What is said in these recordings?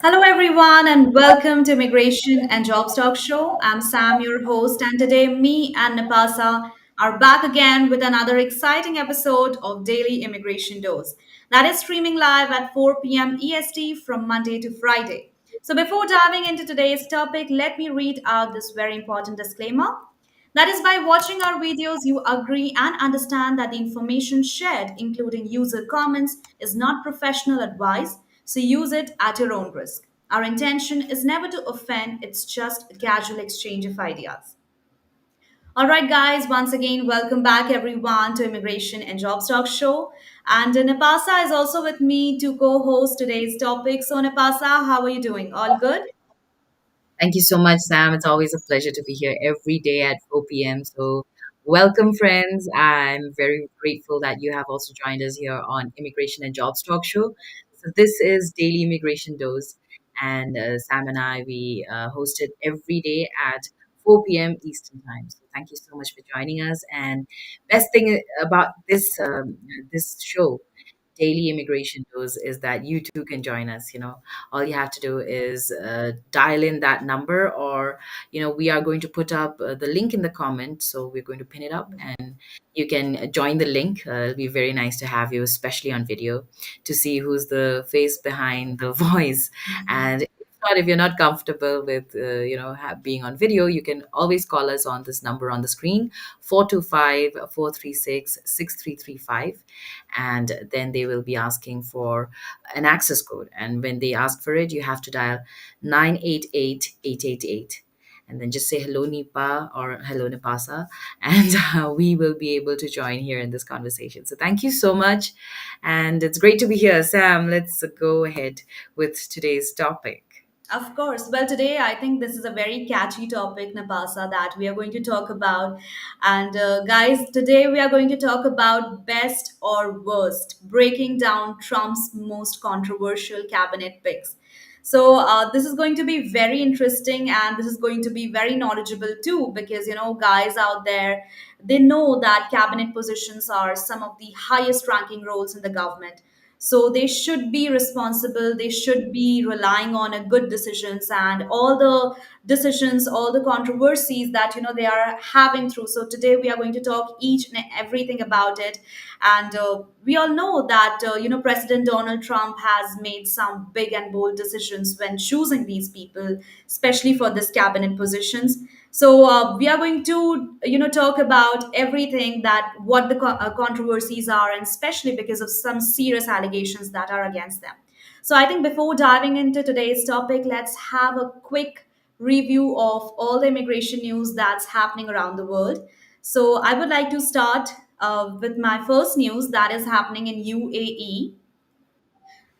Hello, everyone, and welcome to Immigration and Jobs Talk Show. I'm Sam, your host, and today me and Nipasa are back again with another exciting episode of Daily Immigration Dose that is streaming live at 4 p.m. EST from Monday to Friday. So, before diving into today's topic, let me read out this very important disclaimer. That is, by watching our videos, you agree and understand that the information shared, including user comments, is not professional advice, so use it at your own risk. Our intention is never to offend, it's just a casual exchange of ideas. All right, guys, once again, welcome back everyone to Immigration and Jobs Talk Show. And Nipasa is also with me to co host today's topic. So, Nipasa, how are you doing? All good? Thank you so much, Sam. It's always a pleasure to be here every day at 4 p.m. So, welcome, friends. I'm very grateful that you have also joined us here on Immigration and Jobs Talk Show. So, this is Daily Immigration Dose, and Sam and I host it every day at 4 p.m. Eastern Time. So, thank you so much for joining us. And best thing about this show daily immigration does is that you too can join us. All you have to do is dial in that number, or we are going to put up the link in the comment, so we're going to pin it up and you can join the link. It'll be very nice to have you, especially on video, to see who's the face behind the voice. And if you're not comfortable with being on video, you can always call us on this number on the screen, 425-436-6335, and then they will be asking for an access code. And when they ask for it, you have to dial 988-888, and then just say hello Nipa or hello Nipasa, and we will be able to join here in this conversation. So thank you so much, and it's great to be here. Sam, let's go ahead with today's topic. Of course. Well, today I think this is a very catchy topic, Napasa, that we are going to talk about. And guys, today we are going to talk about best or worst, breaking down Trump's most controversial cabinet picks. So this is going to be very interesting, and this is going to be very knowledgeable too, because guys out there, they know that cabinet positions are some of the highest ranking roles in the government, so they should be responsible, they should be relying on a good decisions, and all the decisions, all the controversies that they are having through. So today we are going to talk each and everything about it. And we all know that President Donald Trump has made some big and bold decisions when choosing these people, especially for this cabinet positions. So we are going to talk about everything, that what the controversies are, and especially because of some serious allegations that are against them. So I think before diving into today's topic, let's have a quick review of all the immigration news that's happening around the world. So I would like to start with my first news that is happening in UAE.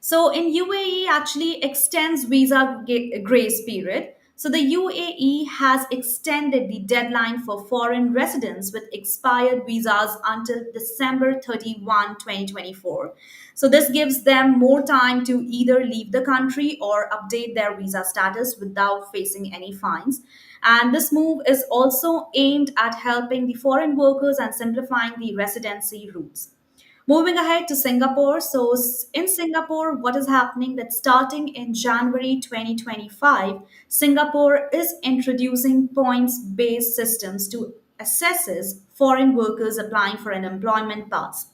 So in UAE actually extends visa grace period. So the UAE has extended the deadline for foreign residents with expired visas until December 31, 2024. So this gives them more time to either leave the country or update their visa status without facing any fines. And this move is also aimed at helping the foreign workers and simplifying the residency routes. Moving ahead to Singapore. So, in Singapore, what is happening that starting in January 2025, Singapore is introducing points based systems to assesses foreign workers applying for an employment pass.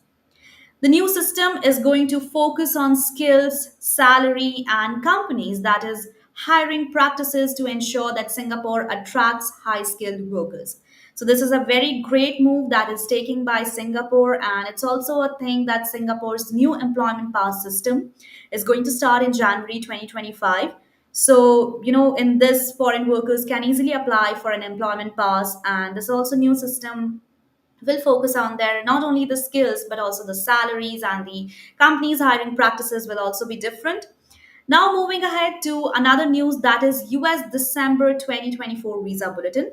The new system is going to focus on skills, salary, and companies, that is, hiring practices to ensure that Singapore attracts high skilled workers. So, this is a very great move that is taken by Singapore, and it's also a thing that Singapore's new employment pass system is going to start in January 2025. So, in this, foreign workers can easily apply for an employment pass, and this also new system will focus on their not only the skills but also the salaries, and the companies hiring practices will also be different. Now moving ahead to another news, that is US December 2024 visa bulletin.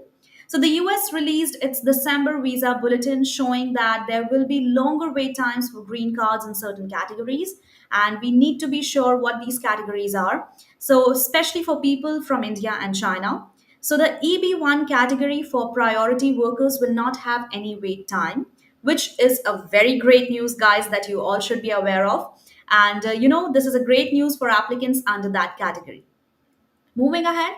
So the US released its December visa bulletin showing that there will be longer wait times for green cards in certain categories, and we need to be sure what these categories are. So especially for people from India and China. So the EB1 category for priority workers will not have any wait time, which is a very great news, guys, that you all should be aware of. And this is a great news for applicants under that category. Moving ahead,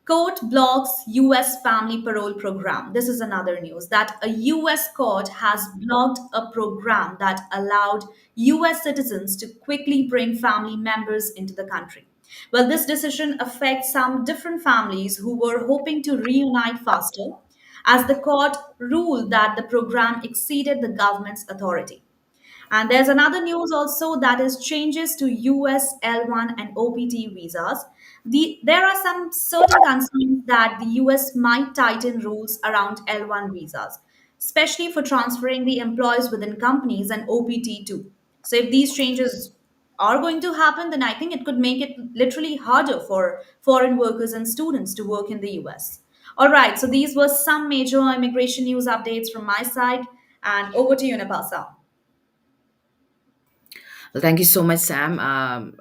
court blocks US family parole program. This is another news that a US court has blocked a program that allowed US citizens to quickly bring family members into the country. Well, this decision affects some different families who were hoping to reunite faster, as the court ruled that the program exceeded the government's authority. And there's another news also, that is changes to US L1 and OPT visas. There are some certain concerns that the US might tighten rules around L1 visas, especially for transferring the employees within companies, and OPT too. So if these changes are going to happen, then I think it could make it literally harder for foreign workers and students to work in the US. All right, so these were some major immigration news updates from my side. And over to you, Napasa. Well, thank you so much, Sam.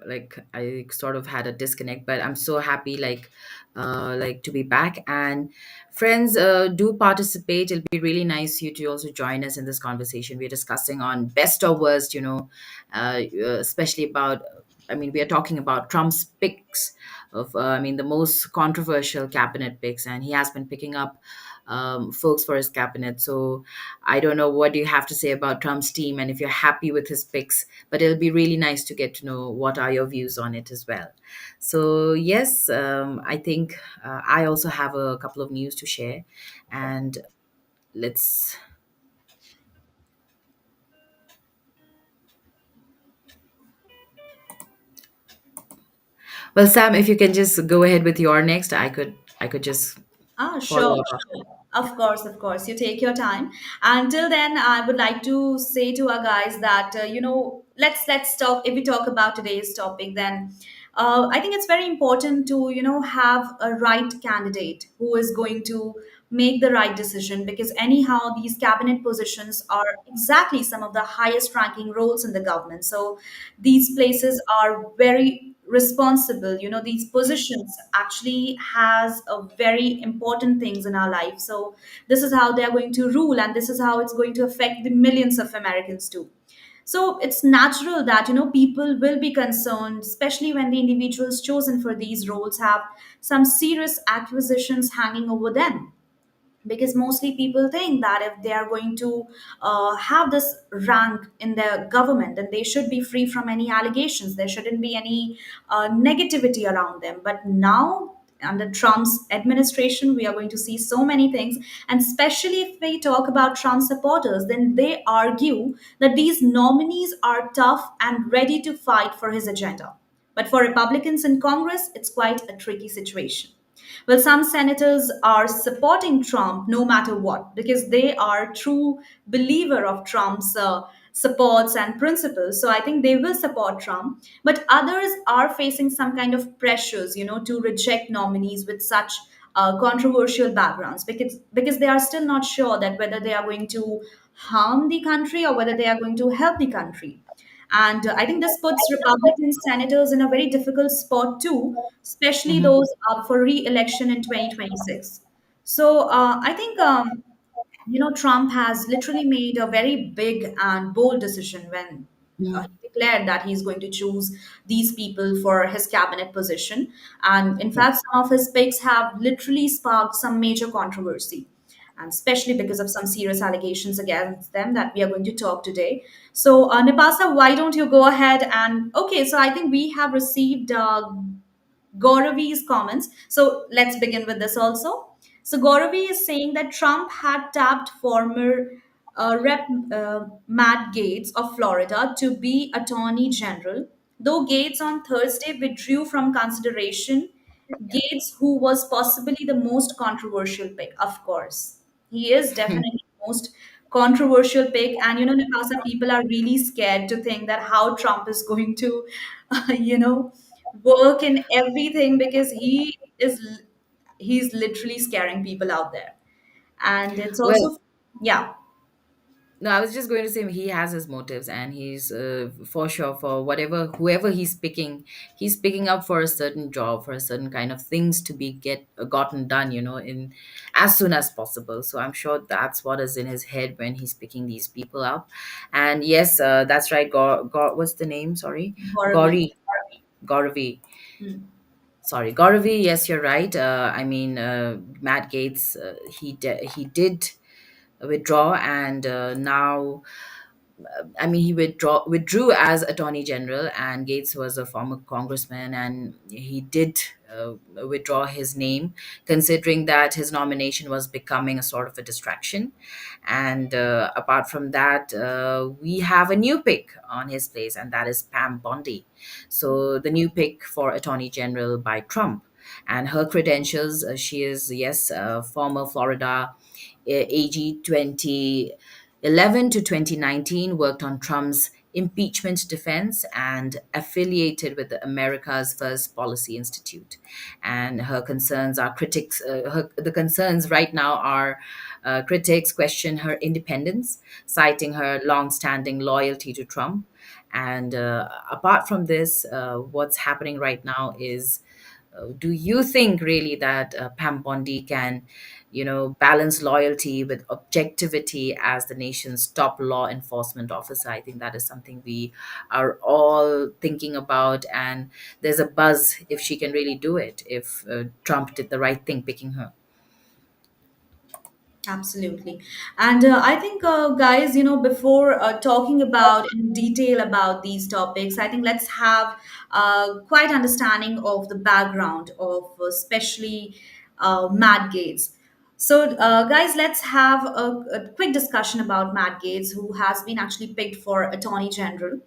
Like I sort of had a disconnect, but I'm so happy, like to be back. And friends, do participate. It'll be really nice you to also join us in this conversation. We're discussing on best or worst, especially about. I mean, we are talking about Trump's picks of, I mean, the most controversial cabinet picks, and he has been picking up folks for his cabinet. So I don't know what do you have to say about Trump's team, and if you're happy with his picks, but it'll be really nice to get to know what are your views on it as well. So yes, I think I also have a couple of news to share, and let's. Well, Sam, if you can just go ahead with your next, I could just Ah, follow sure, up. sure. Of course, of course. You take your time. Until then, I would like to say to our guys that let's talk. If we talk about today's topic, then I think it's very important to have a right candidate who is going to make the right decision, because anyhow these cabinet positions are exactly some of the highest ranking roles in the government. So these places are very responsible. These positions actually has a very important things in our life. So this is how they are going to rule, and this is how it's going to affect the millions of Americans too. So it's natural that people will be concerned, especially when the individuals chosen for these roles have some serious acquisitions hanging over them, because mostly people think that if they are going to have this rank in the government, then they should be free from any allegations. There shouldn't be any negativity around them. But now, under Trump's administration, we are going to see so many things. And especially if we talk about Trump supporters, then they argue that these nominees are tough and ready to fight for his agenda. But for Republicans in Congress, it's quite a tricky situation. Well, some senators are supporting Trump no matter what, because they are true believer of Trump's supports and principles. So I think they will support Trump. But others are facing some kind of pressures, to reject nominees with such controversial backgrounds, because they are still not sure that whether they are going to harm the country or whether they are going to help the country. And I think this puts Republican senators in a very difficult spot too, especially Mhm. those up for re-election in 2026. So I think Trump has literally made a very big and bold decision when Mhm. he declared that he's going to choose these people for his cabinet position. And in Yeah. fact, some of his picks have literally sparked some major controversy, and especially because of some serious allegations against them that we are going to talk today. So, Nipasa, why don't you go ahead and okay? So, I think we have received Gauravi's comments. So let's begin with this also. So Gauravi is saying that Trump had tapped former Rep Matt Gaetz of Florida to be Attorney General, though Gaetz on Thursday withdrew from consideration. Gates, who was possibly the most controversial pick, of course. He is definitely the most controversial pick. And, Nakasa, people are really scared to think that how Trump is going to, you know, work in everything, because he's literally scaring people out there. And it's Well, also, yeah, no, I was just going to say he has his motives, and he's for sure for whatever whoever he's picking up for a certain job, for a certain kind of things to be get gotten done, in as soon as possible. So I'm sure that's what is in his head when he's picking these people up. And yes, that's right. What's the name? Sorry, Gauravi. Gauri, Gauravi. Hmm. Sorry, Gauravi. Yes, you're right. Matt Gaetz, he did withdraw, and now he withdrew as Attorney General, and Gates was a former congressman, and he did withdraw his name, considering that his nomination was becoming a sort of a distraction. And apart from that, we have a new pick on his place, and that is Pam Bondi. So the new pick for Attorney General by Trump. And her credentials, she is, yes, former Florida AG 2011 to 2019, worked on Trump's impeachment defense and affiliated with the America's First Policy Institute. And her concerns are the concerns right now are critics question her independence, citing her long-standing loyalty to Trump. And apart from this, what's happening right now is, do you think really that Pam Bondi can, balance loyalty with objectivity as the nation's top law enforcement officer? I think that is something we are all thinking about, and there's a buzz if she can really do it, if Trump did the right thing picking her. Absolutely. And I think, guys, before talking about in detail about these topics, I think let's have quite understanding of the background of especially Matt Gaetz. So, guys, let's have a quick discussion about Matt Gaetz, who has been actually picked for Attorney General.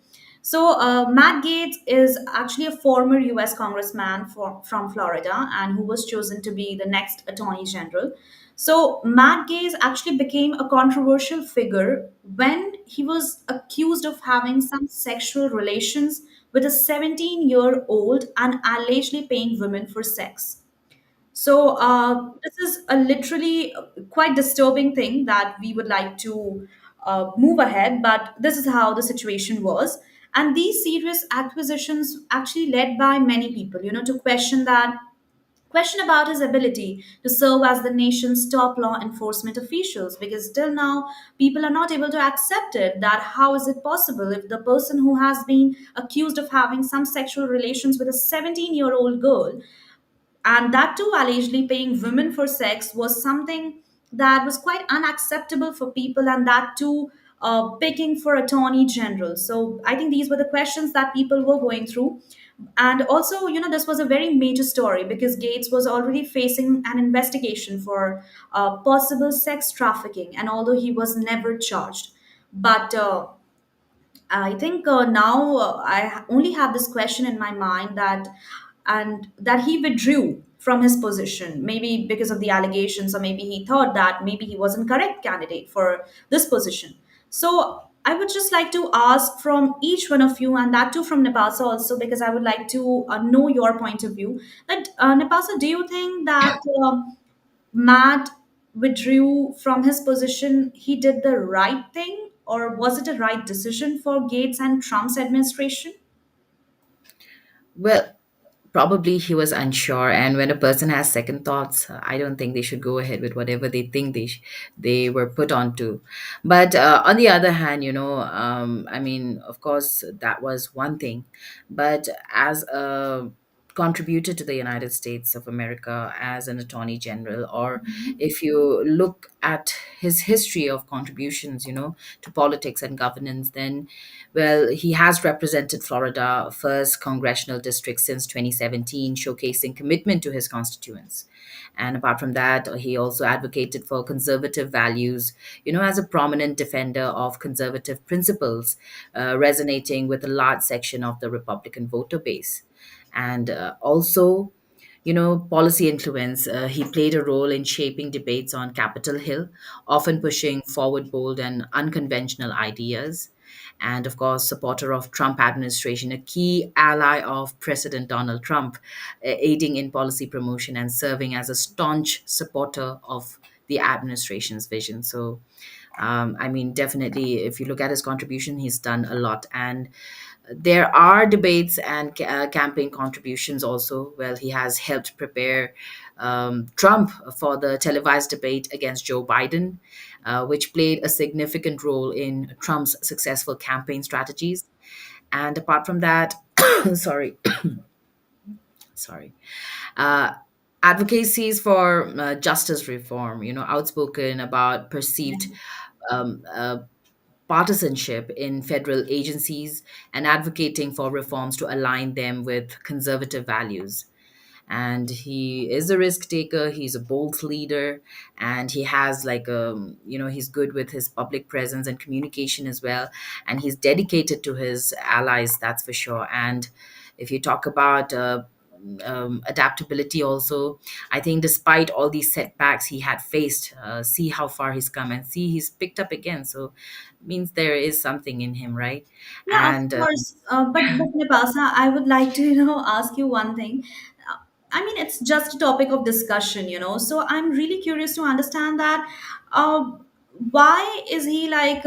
So, Matt Gaetz is actually a former US congressman from Florida and who was chosen to be the next Attorney General. So, Matt Gaetz actually became a controversial figure when he was accused of having some sexual relations with a 17-year-old and allegedly paying women for sex. So this is a literally quite disturbing thing that we would like to move ahead, but this is how the situation was. And these serious acquisitions actually led by many people, to question about his ability to serve as the nation's top law enforcement officials, because still now people are not able to accept it, that how is it possible if the person who has been accused of having some sexual relations with a 17-year-old girl, and that too allegedly paying women for sex, was something that was quite unacceptable for people, and that too picking for attorney general. So I think these were the questions that people were going through. And also, this was a very major story because Gates was already facing an investigation for possible sex trafficking, and although he was never charged, but I think now only have this question in my mind, and that he withdrew from his position, maybe because of the allegations, or maybe he thought that maybe he wasn't correct candidate for this position. So I would just like to ask from each one of you, and that too from Nipasa also, because I would like to know your point of view. That Nipasa, do you think that Matt withdrew from his position, he did the right thing, or was it a right decision for Gates and Trump's administration? Well, probably he was unsure, and when a person has second thoughts, I don't think they should go ahead with whatever they think they were put onto. But on the other hand, of course, that was one thing. But as a contributor to the United States of America as an attorney general, or if you look at his history of contributions, to politics and governance, then, well, he has represented Florida first congressional district since 2017, showcasing commitment to his constituents. And apart from that, he also advocated for conservative values, as a prominent defender of conservative principles, resonating with a large section of the Republican voter base. And also, policy influence. He played a role in shaping debates on Capitol Hill, often pushing forward bold and unconventional ideas. And of course, supporter of Trump administration, a key ally of President Donald Trump, aiding in policy promotion and serving as a staunch supporter of the administration's vision. So, definitely, if you look at his contribution, he's done a lot. And there are debates and campaign contributions also. Well, he has helped prepare Trump for the televised debate against Joe Biden, which played a significant role in Trump's successful campaign strategies. And apart from that, sorry, sorry, uh, advocacies for justice reform, outspoken about Yeah. perceived um, uh, partisanship in federal agencies, and advocating for reforms to align them with conservative values. And he is a risk taker, he's a bold leader, and he has like he's good with his public presence and communication as well, and he's dedicated to his allies, that's for sure. And if you talk about adaptability also, I think despite all these setbacks he had faced, see how far he's come, and see he's picked up again, so means there is something in him, right? Yeah, of And course. But Nipasa, I would like to, ask you one thing. I mean, it's just a topic of discussion, So I'm really curious to understand that. Uh, why is he like,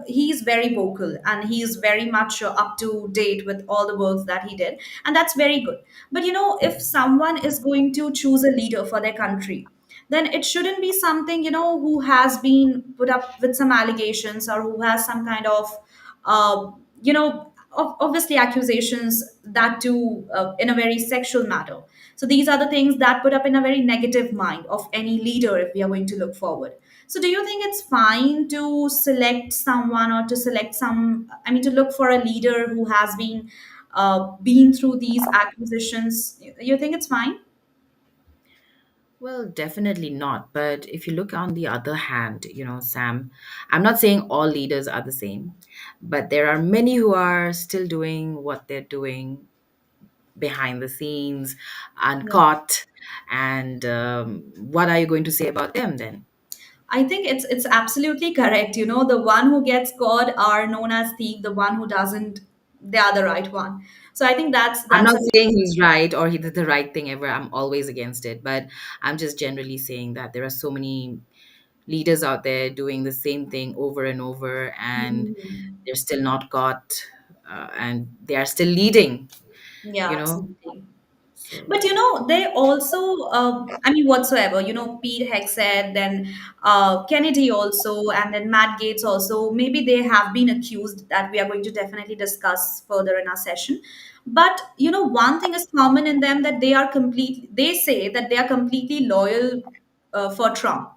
he's very vocal and he's very much up to date with all the works that he did, and that's very good. But if someone is going to choose a leader for their country, then it shouldn't be something who has been put up with some allegations or who has some kind of obviously accusations, that too in a very sexual matter. So these are the things that put up in a very negative mind of any leader if we are going to look forward. So do you think it's fine to select someone, or to select some, I mean, to look for a leader who has been through these acquisitions? You think it's fine? well, definitely not. But if you look on the other hand, Sam, I'm not saying all leaders are the same, but there are many who are still doing what they're doing behind the scenes, Yeah. uncaught. And what are you going to say about them then? I think it's absolutely correct. The one who gets caught are known as thief. The one who doesn't, they are the right one. So I think that's I'm that's not a saying he's right or he did the right thing ever. I'm always against it. But I'm just generally saying that there are so many leaders out there doing the same thing over and over, and Mhm. they're still not caught, and they are still leading, Yeah, you know absolutely. But so they also, I mean, whatsoever, Pete Hegseth, then Kennedy also, and then Matt Gaetz also. Maybe they have been accused, that we are going to definitely discuss further in our session. But one thing is common in them, that they are complete. They say that they are completely loyal for Trump.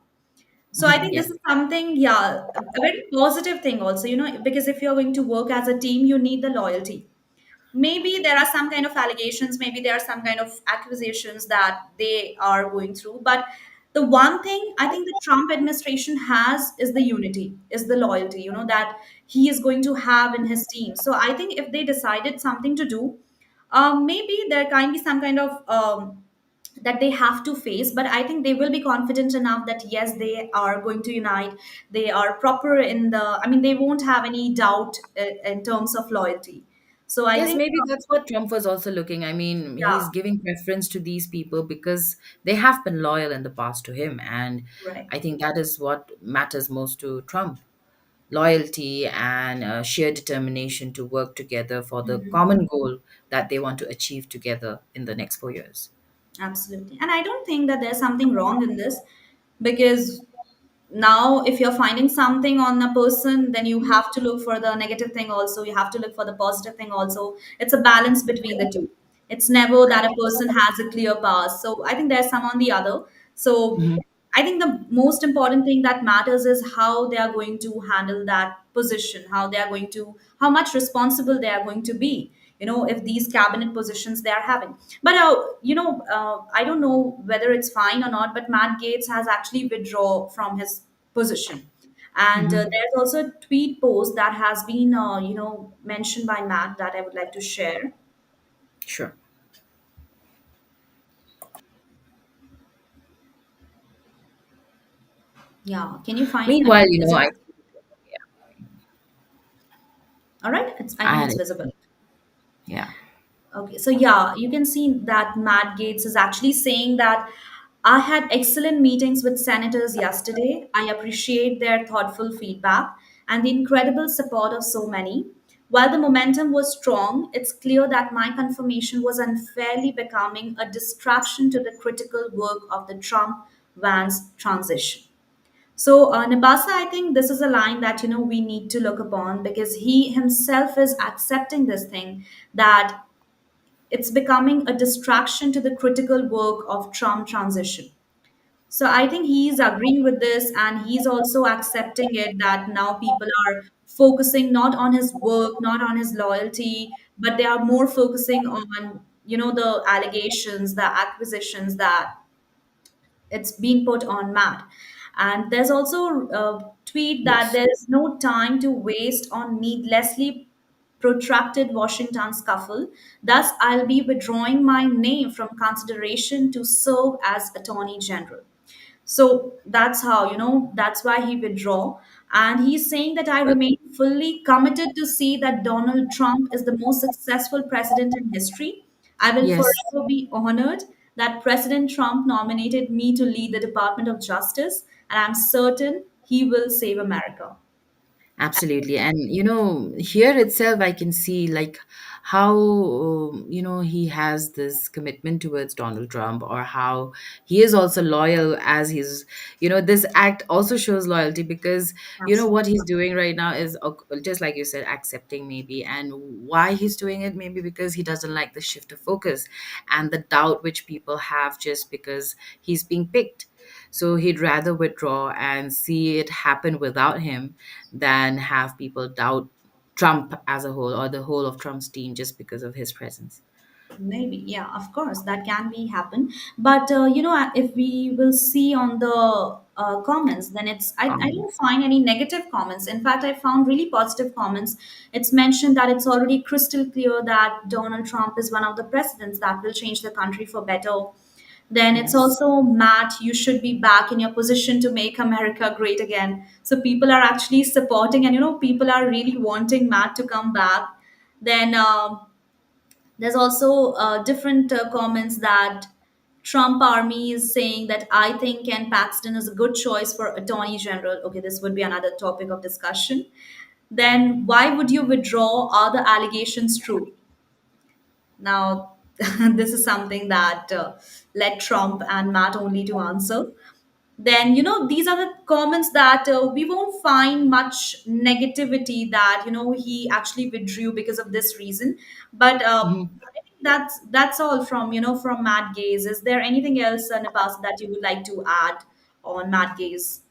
So I think this yes. is something, yeah, a very positive thing also. Because if you're going to work as a team, you need the loyalty. Maybe there are some kind of allegations, maybe there are some kind of accusations that they are going through, but the one thing I think the Trump administration has is the unity, is the loyalty, that he is going to have in his team. So I think if they decided something to do, maybe there can be some kind of that they have to face, but I think they will be confident enough that yes, they are going to unite. They are proper in the, I mean, they won't have any doubt in terms of loyalty. So I Yes, think, maybe that's what Trump was also looking. I mean, he's yeah, giving preference to these people because they have been loyal in the past to him, and right. I think that is what matters most to Trump: loyalty and sheer determination to work together for the common goal that they want to achieve together in the next 4 years. Absolutely. And I don't think that there's something wrong in this, because now if you're finding something on a person, then you have to look for the negative thing also. You have to look for the positive thing also. It's a balance between the two. It's never that a person has a clear path. So I think there's some on the other. So Mhm. I think the most important thing that matters is how they are going to handle that position, how they are going to, how much responsible they are going to be, if these cabinet positions they are having. But, I don't know whether it's fine or not, but Matt Gaetz has actually withdraw from his position. And Mhm. there's also a tweet post that has been, mentioned by Matt that I would like to share. Sure. Yeah, can you find? I Meanwhile, mean, is it all right? I I think had it's it. visible. Yeah. Okay, so yeah, you can see that Matt Gaetz is actually saying that I had excellent meetings with senators yesterday. I appreciate their thoughtful feedback and the incredible support of so many. While the momentum was strong, it's clear that my confirmation was unfairly becoming a distraction to the critical work of the Trump Vance transition. So, Nabasa, I think this is a line that we need to look upon, because he himself is accepting this thing, that it's becoming a distraction to the critical work of Trump transition. So I think he's agreeing with this, and he's also accepting it that now people are focusing not on his work, not on his loyalty, but they are more focusing on, the allegations, the acquisitions that it's been put on Matt. And there's also a tweet that Yes. there is no time to waste on needlessly protracted Washington scuffle. Thus, I'll be withdrawing my name from consideration to serve as Attorney General. So that's how, that's why he withdraw. And he's saying that I But remain fully committed to see that Donald Trump is the most successful president in history. I will yes. forever be honored that President Trump nominated me to lead the Department of Justice, and I'm certain he will save America. Absolutely. And here itself, I can see like how, he has this commitment towards Donald Trump, or how he is also loyal as this act also shows loyalty because, what Absolutely. he's doing right now is just like you said, accepting maybe. And why he's doing it, maybe because he doesn't like the shift of focus and the doubt which people have just because he's being picked. So he'd rather withdraw and see it happen without him than have people doubt Trump as a whole or the whole of Trump's team just because of his presence. Maybe, yeah, of course, that can be happen. But if we will see on the comments, then I didn't Comments. find any negative comments. In fact, I found really positive comments. It's mentioned that it's already crystal clear that Donald Trump is one of the presidents that will change the country for better. Then it's Yes. also, Matt, you should be back in your position to make America great again. So people are actually supporting, and people are really wanting Matt to come back. Then. There's also different comments that Trump army is saying that I think Ken Paxton is a good choice for Attorney General. Okay, this would be another topic of discussion. Then why would you withdraw? Are the allegations true? Now, this is something that led Trump and Matt only to answer. Then these are the comments that we won't find much negativity that he actually withdrew because of this reason. But Mhm. I think that's all from from Matt Gaze. Is there anything else, Napas, that you would like to add on Matt Gaze?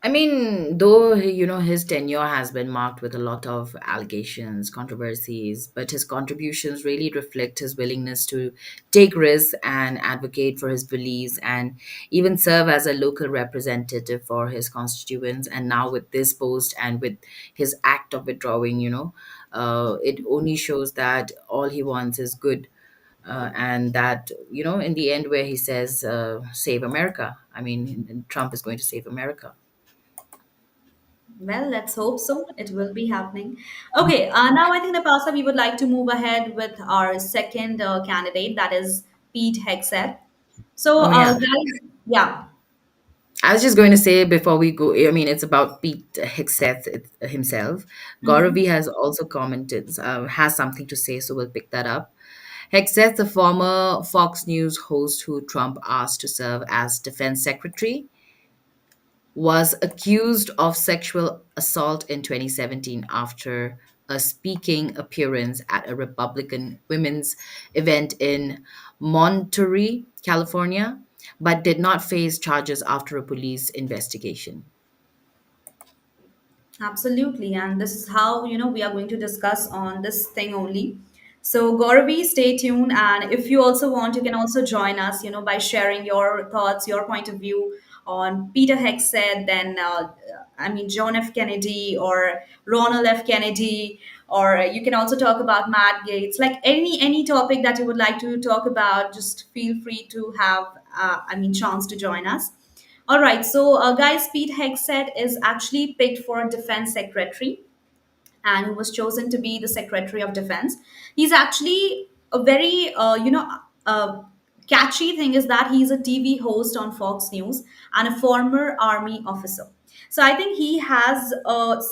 I mean, though his tenure has been marked with a lot of allegations, controversies, but his contributions really reflect his willingness to take risks and advocate for his beliefs, and even serve as a local representative for his constituents. And now with this post and with his act of withdrawing, it only shows that all he wants is good. And that, in the end, where he says, save America. I mean, Trump is going to save America. Well, let's hope so. It will be happening. Okay, now I think, Napasa, we would like to move ahead with our second candidate, that is Pete Hegseth. So, Oh, yeah. guys, yeah. I was just going to say before we go, I mean, it's about Pete Hegseth himself. Mhm. Gauravi has also commented, has something to say, so we'll pick that up. Hegseth, the former Fox News host who Trump asked to serve as defense secretary, was accused of sexual assault in 2017 after a speaking appearance at a Republican women's event in Monterey, California, but did not face charges after a police investigation. Absolutely, and this is how we are going to discuss on this thing only. So, Gauravi, stay tuned, and if you also want, you can also join us. By sharing your thoughts, your point of view on Peter Hegseth, then I mean John F. Kennedy or Ronald F. Kennedy, or you can also talk about Matt Gates. Like any topic that you would like to talk about, just feel free to have I mean chance to join us. All right, so guys, Pete Hegseth is actually picked for defense secretary and who was chosen to be the Secretary of Defense. He's actually a very, catchy thing is that he's a TV host on Fox News and a former army officer. So I think he has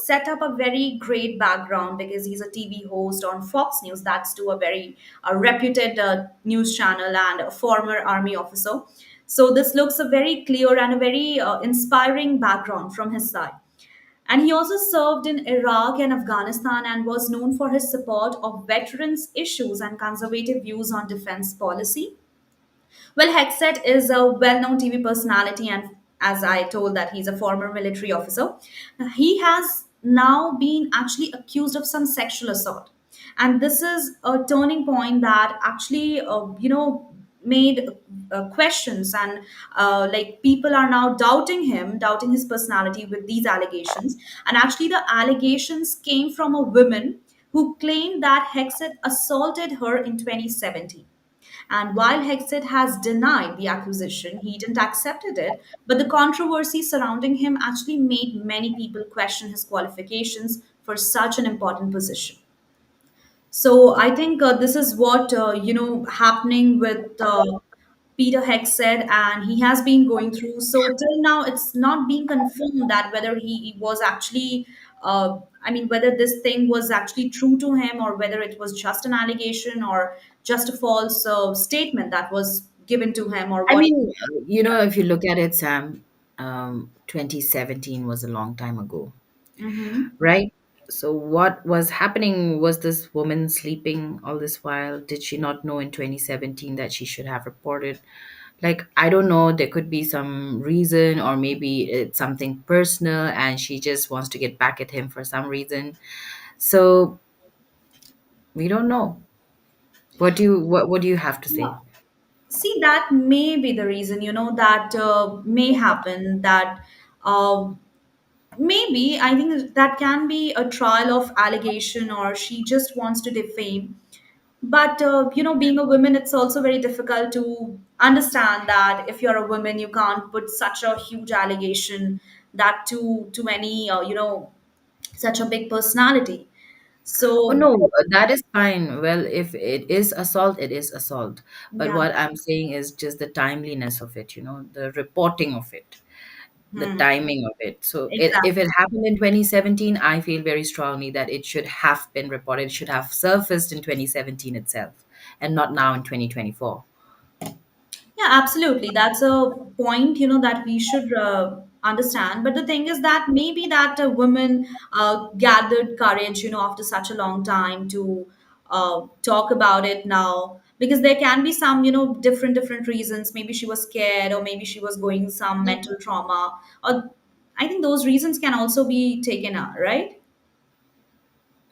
set up a very great background because he's a TV host on Fox News. That's to a very reputed news channel and a former army officer. So this looks a very clear and a very inspiring background from his side. And he also served in Iraq and Afghanistan and was known for his support of veterans' issues and conservative views on defense policy. Well, Hegseth is a well-known TV personality, and as I told that he's a former military officer. He has now been actually accused of some sexual assault, and this is a turning point that actually, made questions and like people are now doubting him, doubting his personality with these allegations. And actually, the allegations came from a woman who claimed that Hegseth assaulted her in 2017. And while Hegseth has denied the accusation, he didn't accept it. But the controversy surrounding him actually made many people question his qualifications for such an important position. So I think this is what happening with Peter Hegseth, and he has been going through. So till now, it's not being confirmed that whether he was actually, whether this thing was actually true to him, or whether it was just an allegation or just a false statement that was given to him, or I what. mean, if you look at it, Sam, 2017 was a long time ago, Mm-hmm. right? So what was happening? Was this woman sleeping all this while? Did she not know in 2017 that she should have reported? Like, I don't know, there could be some reason, or maybe it's something personal and she just wants to get back at him for some reason. So we don't know. What do you have to say? See, that may be the reason, that may happen, that uh, maybe I think that can be a trial of allegation, or she just wants to defame. But being a woman, it's also very difficult to understand that if you're a woman, you can't put such a huge allegation, that to any such a big personality. Oh So no, that is fine. Well, if it is assault, it is assault. But yeah. what I'm saying is just the timeliness of it, the reporting of it, the Hmm. timing of it. So if Exactly. it happened in 2017, I feel very strongly that it should have been reported. It should have surfaced in 2017 itself, and not now in 2024. Yeah, absolutely. That's a point, that we should understand. But the thing is that maybe that women gathered courage, after such a long time to talk about it now, because there can be some, different reasons. Maybe she was scared, or maybe she was going some mental trauma, or I think those reasons can also be taken out, right?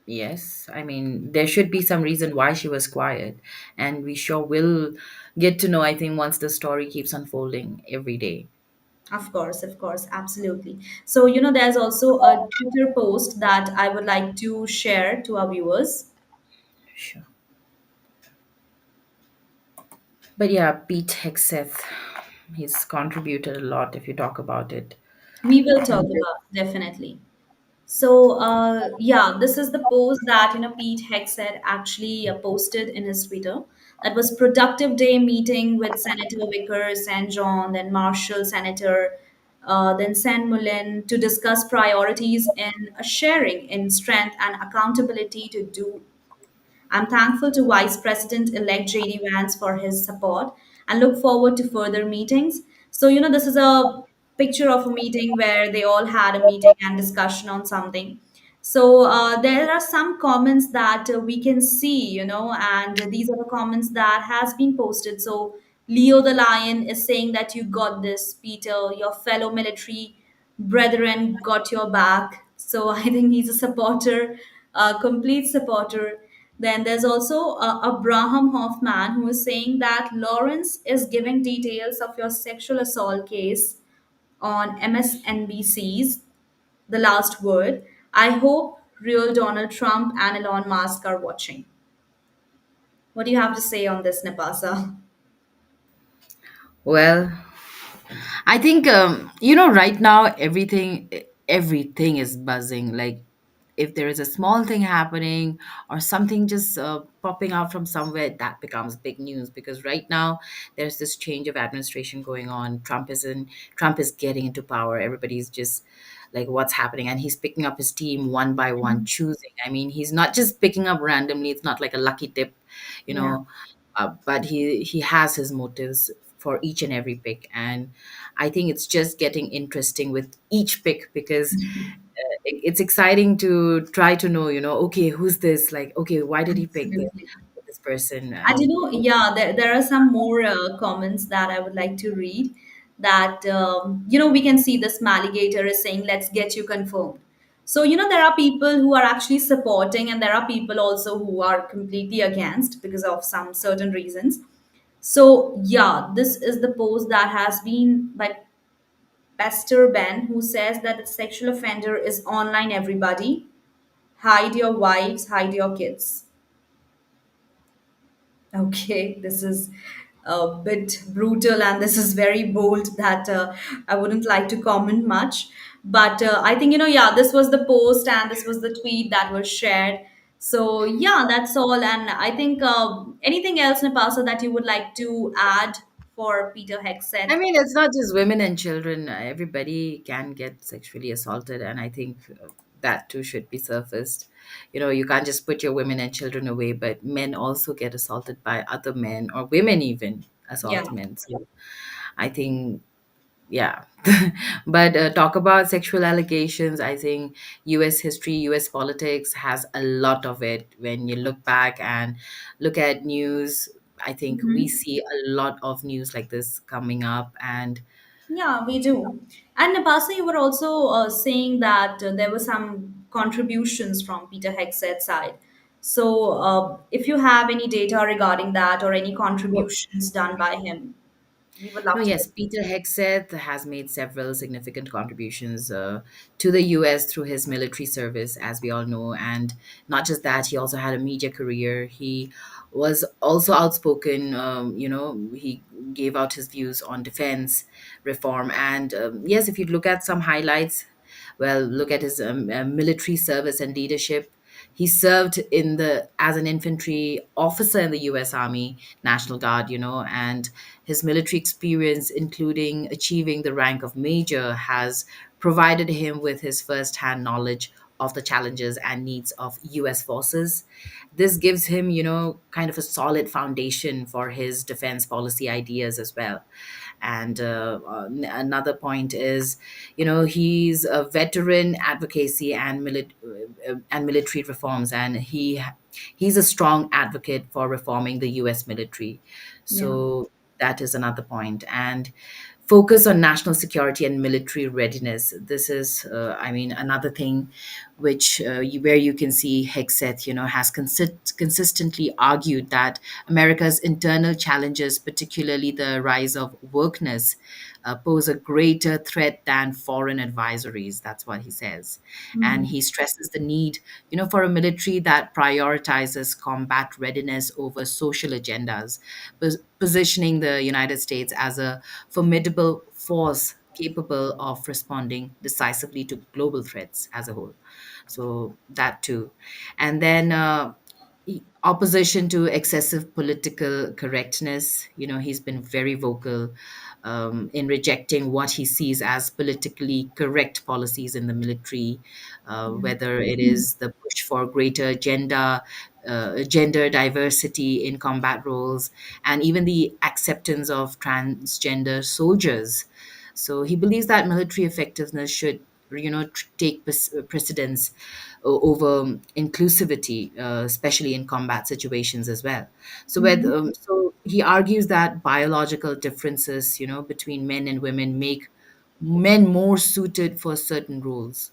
Yes, I mean, there should be some reason why she was quiet, and we sure will get to know, I think, once the story keeps unfolding every day. Of course, absolutely. So, there's also a Twitter post that I would like to share to our viewers. Sure. But yeah, Pete Hegseth, he's contributed a lot if you talk about it. We will talk And about definitely. So, yeah, this is the post that Pete Hegseth actually posted in his Twitter. That was productive day meeting with Senator Vicker, St. John, then Marshall Senator, then San Mullen to discuss priorities in sharing in strength and accountability to do. I'm thankful to Vice President elect JD Vance for his support and look forward to further meetings. So, this is a picture of a meeting where they all had a meeting and discussion on something. So, there are some comments that we can see, and these are the comments that has been posted. So, Leo the Lion is saying that you got this, Peter, your fellow military brethren got your back. So, I think he's a supporter, a complete supporter. Then there's also Abraham Hoffman who is saying that Lawrence is giving details of your sexual assault case on MSNBC's The Last Word. I hope real Donald Trump and Elon Musk are watching. What do you have to say on this, Nipasa? well, I think right now everything is buzzing. Like if there is a small thing happening or something just popping out from somewhere, that becomes big news because right now there's this change of administration going on. Trump is getting into power. Everybody's just like what's happening, and he's picking up his team one by one, choosing. I mean, he's not just picking up randomly. It's not like a lucky tip, you Yeah. know but he has his motives for each and every pick, and I think it's just getting interesting with each pick because it's exciting to try to know, okay, who's this? Like, okay, why did he pick Absolutely. this person? And yeah, there are some more comments that I would like to read. That, we can see this Maligator is saying, let's get you confirmed. So, there are people who are actually supporting, and there are people also who are completely against because of some certain reasons. So, yeah, this is the post that has been by Pastor Ben, who says that the sexual offender is online, everybody. Hide your wives, hide your kids. Okay, this is a bit brutal and this is very bold that I wouldn't like to comment much. But I think, yeah, this was the post and this was the tweet that was shared. So, yeah, that's all. And I think anything else, Napasa, that you would like to add for Peter I Hegseth? mean, it's not just women and children. Everybody can get sexually assaulted, and I think that too should be surfaced. You can't just put your women and children away, but men also get assaulted by other men, or women even Yeah. assault men. So I think, yeah. But talk about sexual allegations. I think US history, US politics has a lot of it. When you look back and look at news, I think we Mhm. see a lot of news like this coming up. And Yeah, we do. And Nabasa, you were also saying that there were some contributions from Peter Hegseth's side. So, if you have any data regarding that or any contributions done by him, we would no, love to yes, hear. Peter Hegseth has made several significant contributions to the US through his military service, as we all know. And not just that, he also had a media career. He was also outspoken. He gave out his views on defense reform. And yes, if you look at some highlights, well, look at his military service and leadership. He served in the as an infantry officer in the U.S. Army National Guard, and his military experience, including achieving the rank of major, has provided him with his first-hand knowledge of the challenges and needs of U.S. forces. This gives him, kind of a solid foundation for his defense policy ideas as well. And another point is, he's a veteran advocacy and military reforms, and he's a strong advocate for reforming the U.S. military. Yeah. So that is another point. And focus on national security and military readiness. This is, I mean, another thing which where you can see Hegseth, has consistently argued that America's internal challenges, particularly the rise of wokeness, pose a greater threat than foreign advisories. That's what he says. And Mhm. he stresses the need, for a military that prioritizes combat readiness over social agendas, positioning the United States as a formidable force capable of responding decisively to global threats as a whole. So that too. And then opposition to excessive political correctness. He's been very vocal in rejecting what he sees as politically correct policies in the military, Yeah. whether it is the push for greater gender diversity in combat roles, and even the acceptance of transgender soldiers. So he believes that military effectiveness should, take precedence over inclusivity, especially in combat situations as well. Mhm. So he argues that biological differences, between men and women make men more suited for certain roles.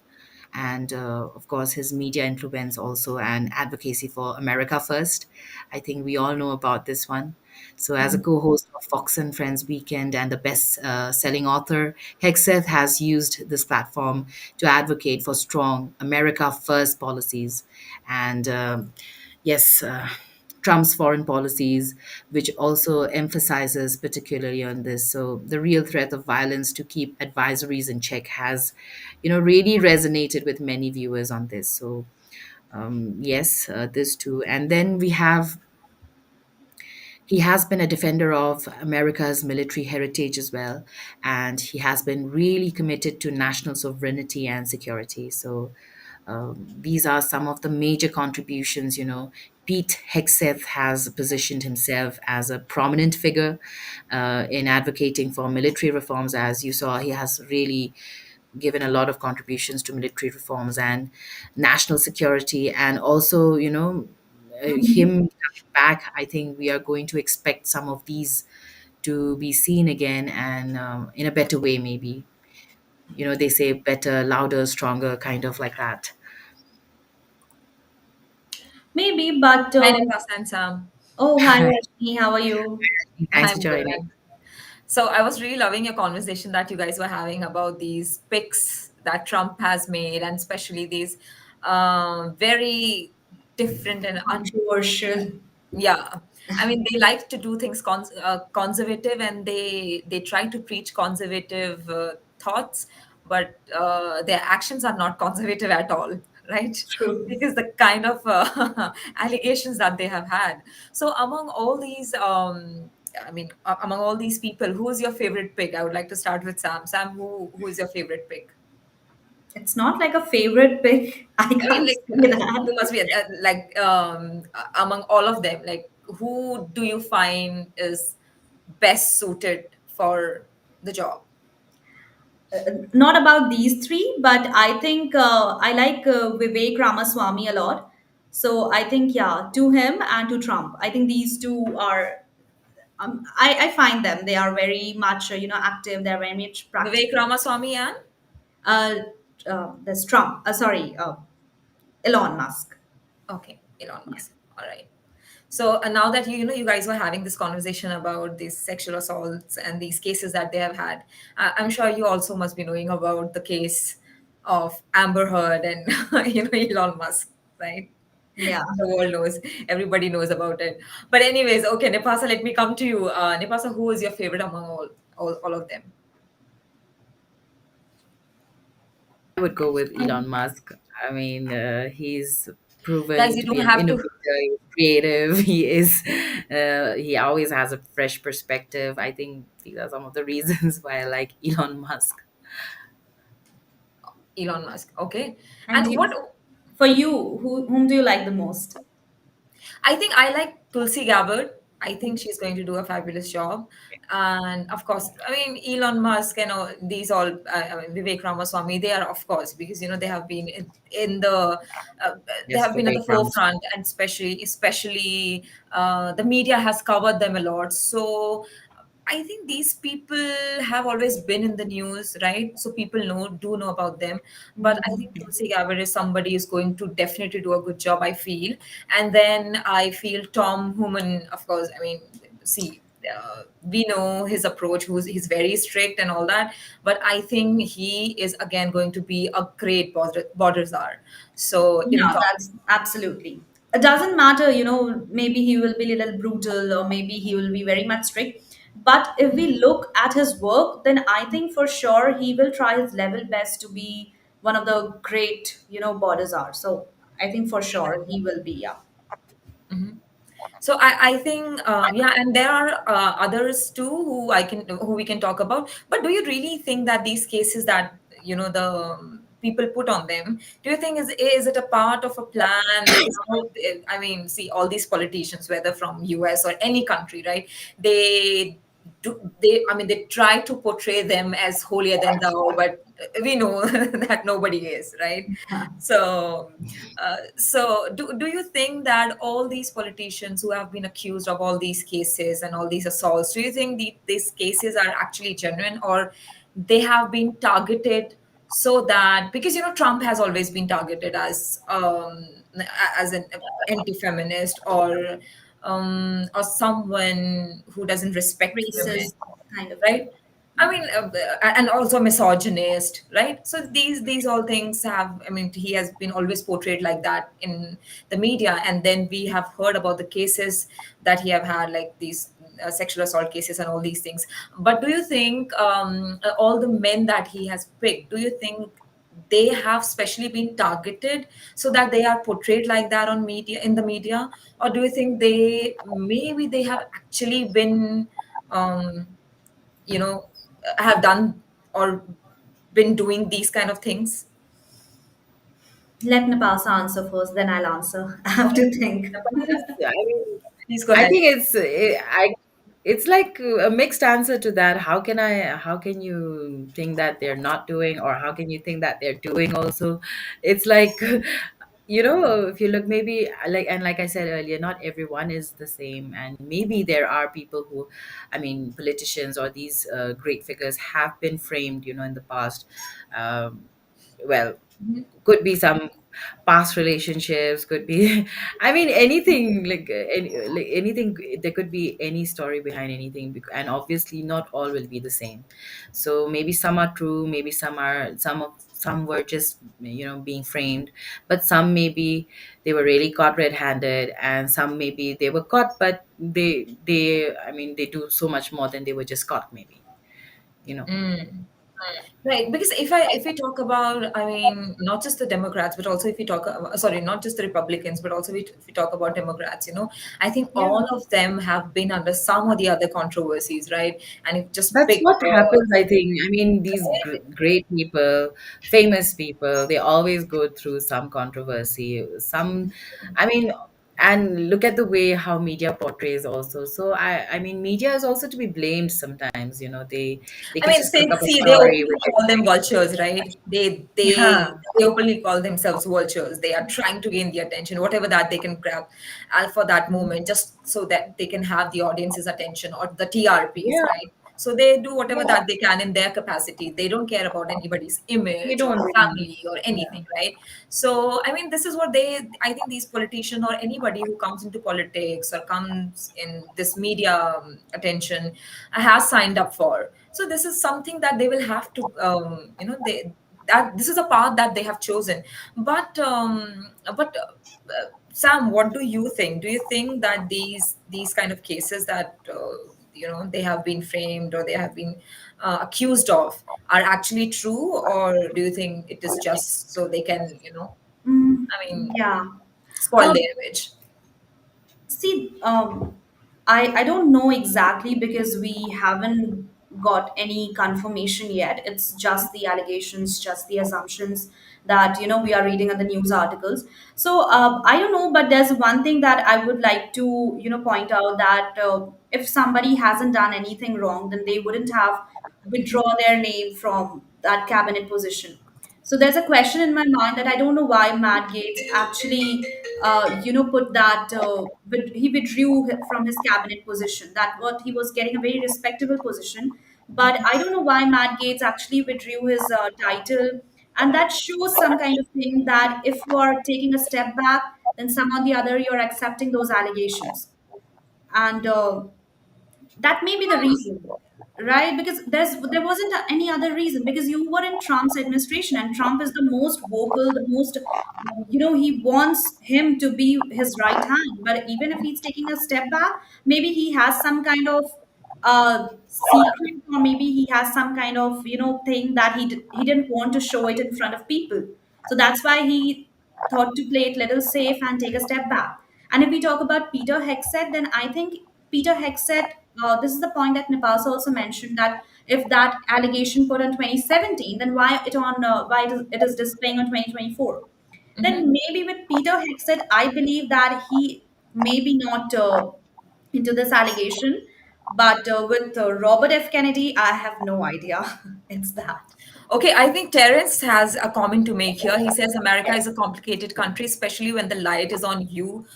And of course, his media influence also and advocacy for America First. I think we all know about this one. So, as a Yeah. co host of Fox and Friends Weekend and the best selling author, Hegseth has used this platform to advocate for strong America First policies. And yes, Trump's foreign policies, which also emphasizes particularly on this. So the real threat of violence to keep advisories in check has, really resonated with many viewers on this. So yes, this too. And then he has been a defender of America's military heritage as well, and he has been really committed to national sovereignty and security. So these are some of the major contributions. Pete Hegseth has positioned himself as a prominent figure in advocating for military reforms. As you saw, he has really given a lot of contributions to military reforms and national security, and also, him Mhm. coming back. I think we are going to expect some of these to be seen again, and in a better way, maybe. They say better, louder, stronger, kind of like that. Maybe, but Hi, Nipasa and Sam. oh, hi, Rashmi, how are you? Thanks for I'm good. joining. So I was really loving your conversation that you guys were having about these picks that Trump has made, and especially these very different and Controversial. yeah. I mean, they like to do things conservative, and they try to preach conservative thoughts, but their actions are not conservative at all, right? True. Because the kind of allegations that they have had. So among all these, I mean, among all these people, who is your favorite pick? I would like to start with Sam. Sam, who is your favorite pick? It's not like a favorite pick. I I mean, can't like, say there that. must be like among all of them, like who do you find is best suited for the job? Not about these three, but I think I like Vivek Ramaswamy a lot. So I think, yeah, to him and to Trump. I think these two are, I find them, they are very much, active. They're very much Vivek practical. Ramaswamy and Uh, there's Trump, sorry, Elon Musk. okay, Elon Yeah. Musk. All right. So now that you guys were having this conversation about these sexual assaults and these cases that they have had, I'm sure you also must be knowing about the case of Amber Heard and Elon Musk, right? Yeah. The world knows, everybody knows about it. But anyways, okay, Nipasa, let me come to you. Nipasa, who is your favorite among all of them? I would go with Elon Musk. I mean, he's Guys, proven you to be don't an have to. innovator, he's creative. He always has a fresh perspective. I think these are some of the reasons why I like Elon Musk. Elon Musk, okay. And And what you, for you, whom do you like the most? I think I like Tulsi Gabbard. I think she's going to do a fabulous job. And of course, I mean, Elon Musk and all, these all, I mean, Vivek Ramaswamy, they are, of course, because, they have been in the, uh, they Yes, have been at the Vivek Ramaswamy. forefront, and especially the media has covered them a lot. So I think these people have always been in the news, right? So people do know about them. But I think Mhm. Tulsi Gabbard is somebody who's going to definitely do a good job, I feel. And then I feel Tom Human, of course, I mean, see, we know his approach, he's very strict and all that. But I think he is again going to be a great border czar. So, Yeah, Tom, that's absolutely. It doesn't matter, maybe he will be a little brutal or maybe he will be very much strict. But if we look at his work, then I think for sure he will try his level best to be one of the great, borders are. So I think for sure he will be, yeah. so I think yeah, and there are others too who we can talk about. But do you really think that these cases that the people put on them, do you think is it a part of a plan? Because I mean, see, all these politicians, whether from US or any country, right? They I mean, they try to portray them as holier than thou, but we know that nobody is, right? So do you think that all these politicians who have been accused of all these cases and all these assaults, do you think these cases are actually genuine, or they have been targeted so that, because Trump has always been targeted as an anti-feminist, or someone who doesn't respect women, Racist kind of thing. right? I mean, and also misogynist, right? So these all things have. I mean, he has been always portrayed like that in the media, and then we have heard about the cases that he have had, like these sexual assault cases and all these things. But do you think all the men that he has picked? Do you think they have specially been targeted so that they are portrayed like that on media in the media, or do you think they have actually been um, you know have done or been doing these kind of things? Let Napasa answer first, then I'll answer. I have to think. I mean, Please go I ahead. think it's it's like a mixed answer to that. How can you think that they're not doing, or how can you think that they're doing also? It's like, if you look, maybe like I said earlier, not everyone is the same, and maybe there are people who, I mean, politicians or these great figures have been framed, in the past. um, well, Mhm. could be some past relationships, could be I mean anything, like anything. There could be any story behind anything, and obviously not all will be the same. So maybe some are true, maybe some were just, being framed, but some maybe they were really caught red-handed, and some maybe they were caught, but they I mean, they do so much more than they were just caught, maybe, you know Mm. Right, because if we talk about, I mean, not just the Democrats, but also if we talk, sorry, not just the Republicans, but also if we talk about Democrats, I think Yeah. all of them have been under some or the other controversies, right? And if just That's pick, what happens, I think. I mean, these great people, famous people, they always go through some controversy. I mean, and look at the way how media portrays also. So I mean, media is also to be blamed sometimes. They I can mean, just say, cook up a see, they story openly with call them vultures, right? They yeah, they they openly call themselves vultures. They are trying to gain the attention, whatever that they can grab, for that moment, just so that they can have the audience's attention or the TRPs, yeah, right? So they do whatever yeah. that they can in their capacity. They don't care about anybody's They image or don't really. family or Yeah. anything, right? So I mean, this is what I think these politicians or anybody who comes into politics or comes in this media attention has signed up for. So this is something that they will have to, they that this is a path that they have chosen. But Sam, what do you think? Do you think that these kind of cases that they have been framed or they have been accused of are actually true, or do you think it is just so they can, Mm, I mean, yeah. spoil Um, their image? See, I don't know exactly because we haven't got any confirmation yet. It's just the allegations, just the assumptions that we are reading in the news articles. So I don't know, but there's one thing that I would like to point out that if somebody hasn't done anything wrong, then they wouldn't have withdraw their name from that cabinet position. So there's a question in my mind that I don't know why Matt Gaetz actually, put that he withdrew from his cabinet position. That what he was getting a very respectable position, but I don't know why Matt Gaetz actually withdrew his title, and that shows some kind of thing that if you are taking a step back, then some or the other you're accepting those allegations, and that may be the reason, right? Because there wasn't any other reason, because you were in Trump's administration and Trump is the most vocal, the most, he wants him to be his right hand, but even if he's taking a step back, maybe he has some kind of secret, or maybe he has some kind of thing that he didn't want to show it in front of people. So that's why he thought to play it little safe and take a step back. And if we talk about Peter Hegseth, then I think Peter Hegseth, this is the point that Nipasa also mentioned, that if that allegation put on 2017, then why it is displaying on 2024? Then maybe with Peter Hegseth, I believe that he maybe not into this allegation, but with Robert F. Kennedy, I have no idea. It's that. Okay, I think Terence has a comment to make here. He says America is a complicated country, especially when the light is on you.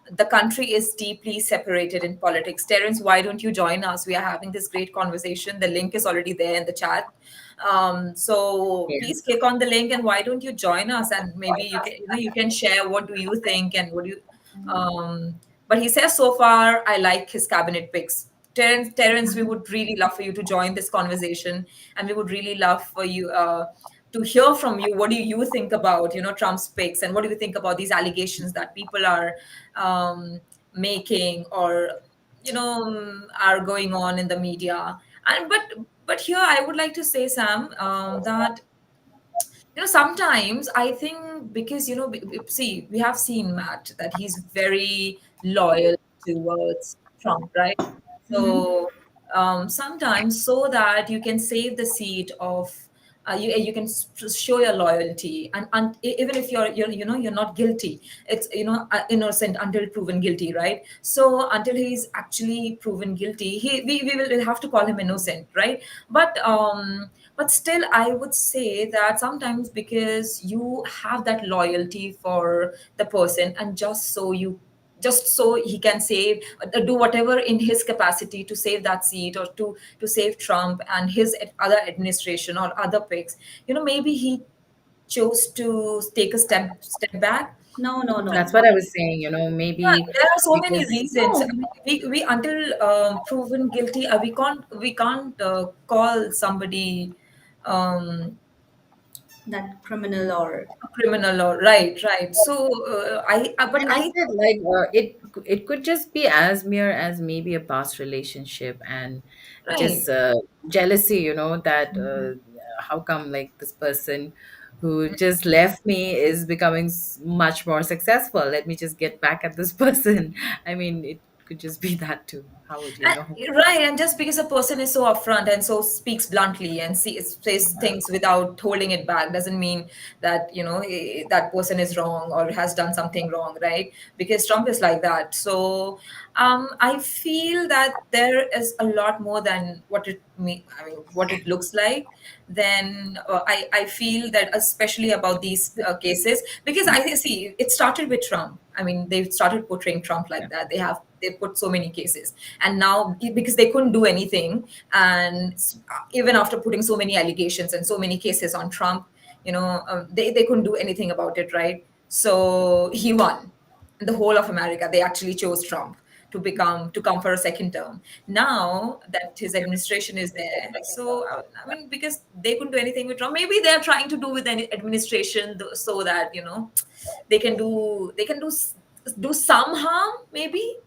The country is deeply separated in politics. Terence, why don't you join us? We are having this great conversation. The link is already there in the chat. So Yeah. please click on the link and why don't you join us? And maybe you can share what do you think and what do you. But he says so far I like his cabinet picks. Terence, we would really love for you to join this conversation, and we would really love for you to hear from you. What do you think about Trump's picks, and what do you think about these allegations that people are making or are going on in the media? And but here I would like to say, Sam, that sometimes I think because see, we have seen Matt that he's very loyal towards Trump, right? Mhm. So sometimes, so that you can save the seat of You can show your loyalty, and even if you're not guilty, it's innocent until proven guilty, right? So until he's actually proven guilty, we will have to call him innocent, right? But still, I would say that sometimes, because you have that loyalty for the person, and just so he can save, do whatever in his capacity to save that seat, or to save Trump and his other administration or other picks. Maybe he chose to take a step back. No, no, That's no. what I was saying, Yeah, maybe there are so many because reasons. I No, mean, we until proven guilty, we can't call somebody um, that criminal or a criminal, or right. So but and that's I it. Like it could just be as mere as maybe a past relationship and right. just jealousy. That how come like this person who just left me is becoming much more successful. Let me just get back at this person. I mean, it could just be that too. How would you know? Right, and just because a person is so upfront and so speaks bluntly and says things without holding it back, doesn't mean that that person is wrong or has done something wrong, right? Because Trump is like that. So I feel that there is a lot more than I mean, what it looks like. Then I feel that, especially about these cases, because I see it started with Trump. I mean, they started portraying Trump Yeah. like that. They put so many cases, and now, because they couldn't do anything, and even after putting so many allegations and so many cases on Trump, they couldn't do anything about it, right? So he won. The whole of America, they actually chose Trump to come for a second term. Now that his administration is there, so I mean, because they couldn't do anything with Trump, maybe they're trying to do with any administration, so that they can do some harm, maybe.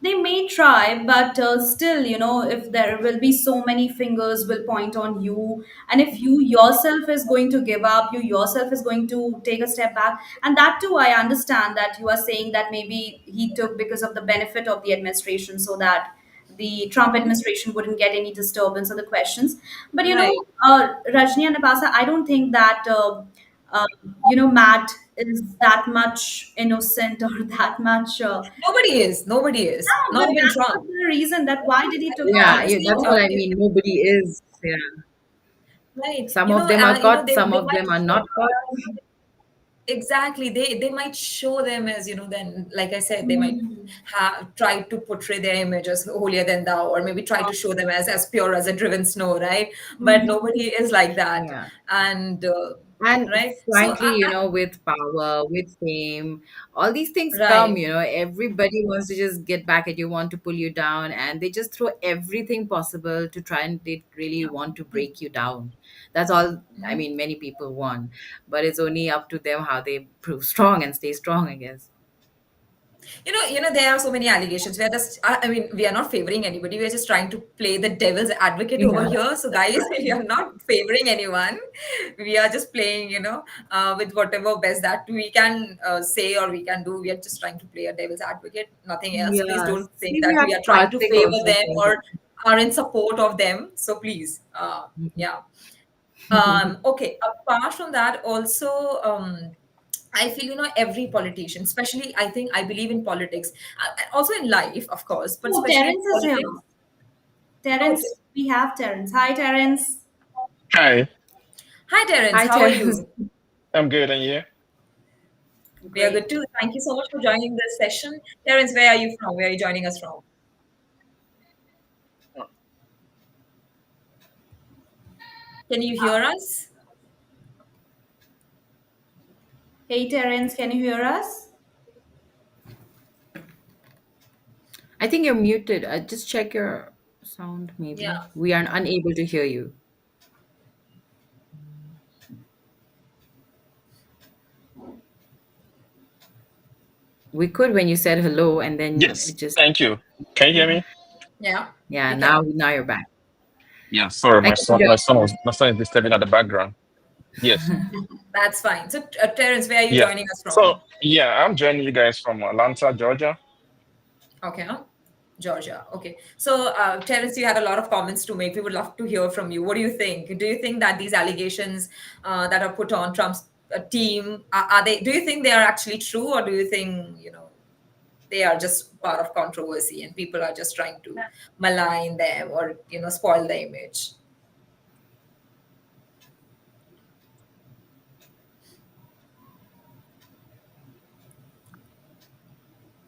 they may try, but still, if there will be so many fingers will point on you, and if you yourself is going to give up, you yourself is going to take a step back. And that too, I understand that you are saying that maybe he took because of the benefit of the administration, so that the Trump administration wouldn't get any disturbance of the questions. But Right. Rajni and Nipasa, I don't think that uh, Matt is that much innocent or that much. Nobody is, No, not but even that's not Trump. the reason that why did he took Yeah, See, that's what I mean. Nobody is. Yeah. right. Some of them are caught, some They of might them are not caught. exactly, they might show them as, then, like I said, they might Hmm. have tried to portray their image as holier than thou, or maybe try to show them as pure as a driven snow, right? But Hmm. nobody is like that. Yeah. And And right. So frankly, with power, with fame, all these things come, right. everybody wants to just get back at you, want to pull you down, and they just throw everything possible to try and they really want to break you down. That's all, I mean, many people want. But it's only up to them how they prove strong and stay strong, I guess. There are so many allegations. I mean, we are not favoring anybody. We're just trying to play the devil's advocate over Yeah. here. So, guys, we are not favoring anyone. We are just playing, with whatever best that we can say or we can do. We are just trying to play a devil's advocate, nothing else. Please Yeah. don't think See, we that have we to are trying pass to it favor also. them or are in support of them. So, please, yeah. Okay. Apart from that, also, I feel, every politician, especially, I believe in politics, also in life, of course, but Oh, especially in Terence is here. politics. Okay. Terence, we have Terence. Hi, Terence. Hi, Hi, Terence. Hi, How are Terence. you? I'm good, and you? We are Great. good too. Thank you so much for joining this session. Terence, where are you from? Where are you joining us from? Can you hear us? Hey, Terence, can you hear us? I think you're muted. Just check your sound, maybe. Yeah. We are unable to hear you. We could when you said hello, and then Yes, it just, thank you. Can you hear me? Yeah. yeah, We now can. now you're back. Yeah. Sorry, I my can son, hear. my son is disturbing at the background. Yes. That's fine. So, Terence, where are you Yeah. joining us So from? yeah, I'm joining you guys from Atlanta, Georgia. Okay. Georgia. Okay. So, Terence, you had a lot of comments to make. We would love to hear from you. What do you think? Do you think that these allegations that are put on Trump's team are they? Do you think they are actually true, or do you think they are just part of controversy and people are just trying to malign them or spoil the image?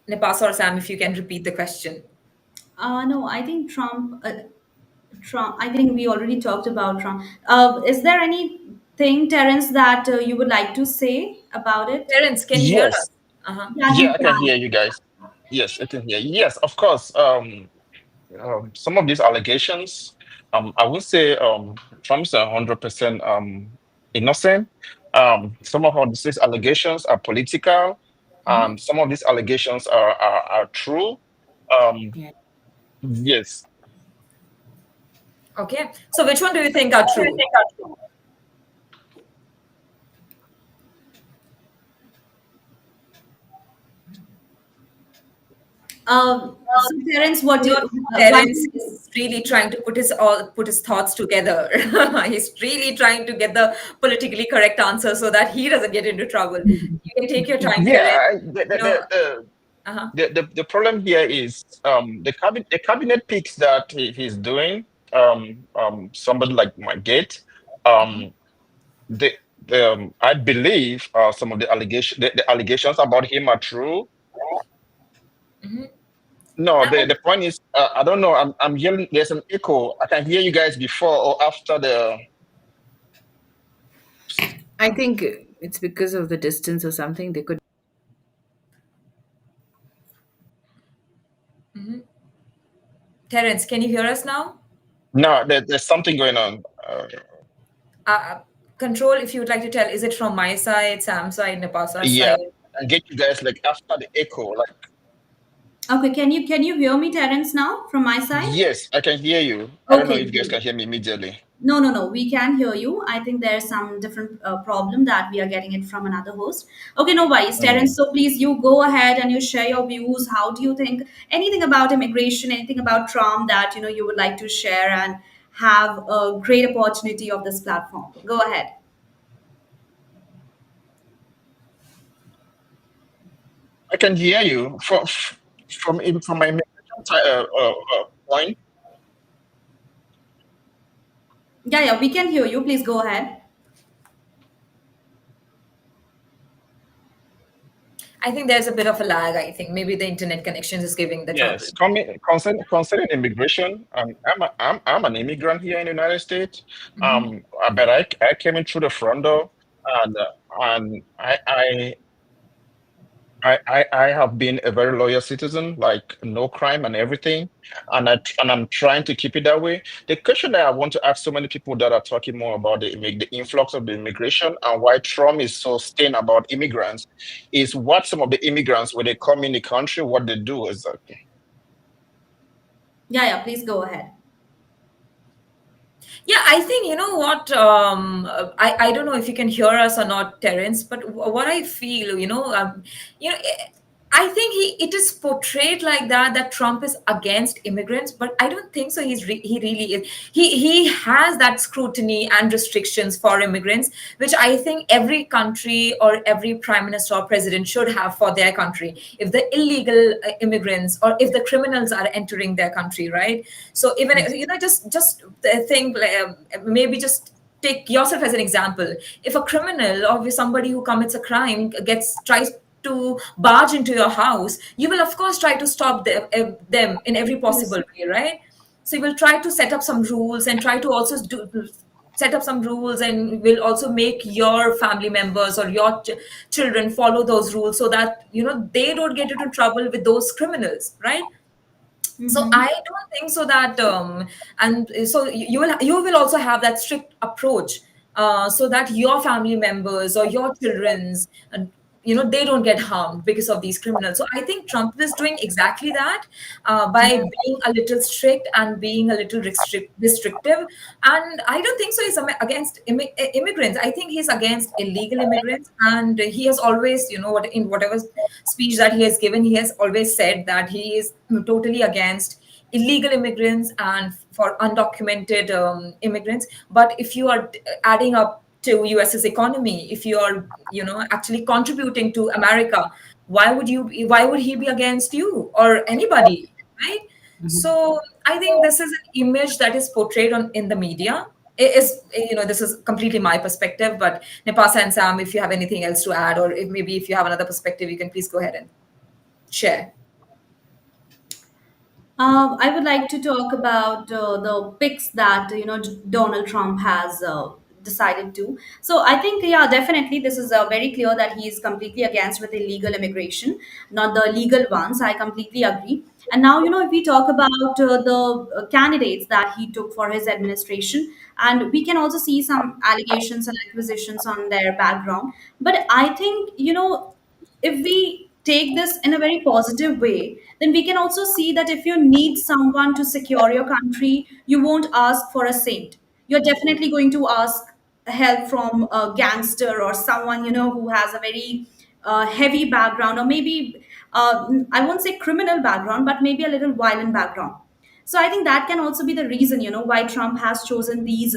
Nipasa or Sam, if you can repeat the question. No, I think Trump. Trump. I think we already talked about Trump. Is there anything, Terence, that you would like to say about it? Terence, can you hear Yes. us? Uh-huh. Yeah, Yeah, you I can can. hear you guys. Yes, I can hear. Yes, of course. Some of these allegations, I would say Trump's 100% innocent. Some of these allegations are political. Hmm. Some of these allegations are true. Um, Yeah. yes. Okay. So, which one do you think are true? So, Terence, what You do know, why? Terence is really trying to put his thoughts together. He's really trying to get the politically correct answer so that he doesn't get into trouble. You can take your time, Terence. Yeah, You know, uh-huh. the problem here is the cabinet picks that he's doing. Somebody like Matt Gaetz. Um, the I believe some of the allegations about him are true. Hmm. No, the point is I don't know. I'm hearing there's an echo. I can hear you guys before or after the. I think it's because of the distance or something. They could. Terence, can you hear us now? No, there's something going on. Uh, Control, if you would like to tell, is it from my side, Sam's side, Napasa's Yeah, side? I get you guys like after the echo. Like Okay, can you hear me, Terence, now from my side? yes, I can hear you. I don't know Okay, if you guys can great. hear me immediately. No, no, no. We can hear you. I think there's some different problem that we are getting it from another host. Okay, no worries, Terence. Mm. So please, you go ahead and you share your views. How do you think anything about immigration, anything about Trump that you would like to share and have a great opportunity of this platform? Go ahead. I can hear you from my point. Yeah, yeah, we can hear you. Please go ahead. I think there's a bit of a lag. I think maybe the internet connection is giving the trouble. Yes, concerning immigration, I'm an immigrant here in the United States. But I came in through the front door, and I have been a very loyal citizen, like no crime and everything, and I'm trying to keep it that way. The question that I want to ask so many people that are talking more about the influx of the immigration and why Trump is so stern about immigrants is what some of the immigrants when they come in the country, what they do is Yeah, yeah, please go ahead. Yeah, I think you know what. I don't know if you can hear us or not, Terence. But what I feel, you know, I think it is portrayed like that Trump is against immigrants, but I don't think so. He really is. He has that scrutiny and restrictions for immigrants, which I think every country or every prime minister or president should have for their country. If the illegal immigrants or if the criminals are entering their country, right? So even just think maybe just take yourself as an example. If a criminal or if somebody who commits a crime gets tries to barge into your house, you will of course try to stop them in every possible Yes. way, right? So you will try to set up some rules and try to also set up some rules and will also make your family members or your children follow those rules so that they don't get into trouble with those criminals, right? So Mm-hmm. I don't think so that and so you will also have that strict approach so that your family members or your children's and they don't get harmed because of these criminals. So I think Trump is doing exactly that, by being a little strict and being a little restrictive. And I don't think so he's against immigrants. I think he's against illegal immigrants, and he has always, in whatever speech that he has given, he has always said that he is totally against illegal immigrants and for undocumented immigrants. But if you are adding up to US's economy, if you are, actually contributing to America, why would he be against you or anybody, right? Mhm. So I think this is an image that is portrayed in the media. It is, this is completely my perspective, but Nipasa and Sam, if you have anything else to add, or if you have another perspective, you can please go ahead and share. I would like to talk about the picks that Donald Trump has decided to. So I think, yeah, definitely this is very clear that he is completely against with illegal immigration, not the legal ones. I completely agree. And now, if we talk about the candidates that he took for his administration, and we can also see some allegations and acquisitions on their background. But I think, if we take this in a very positive way, then we can also see that if you need someone to secure your country, you won't ask for a saint. You're definitely going to ask help from a gangster or someone who has a very heavy background, or maybe I won't say criminal background, but maybe a little violent background. So I think that can also be the reason, why Trump has chosen these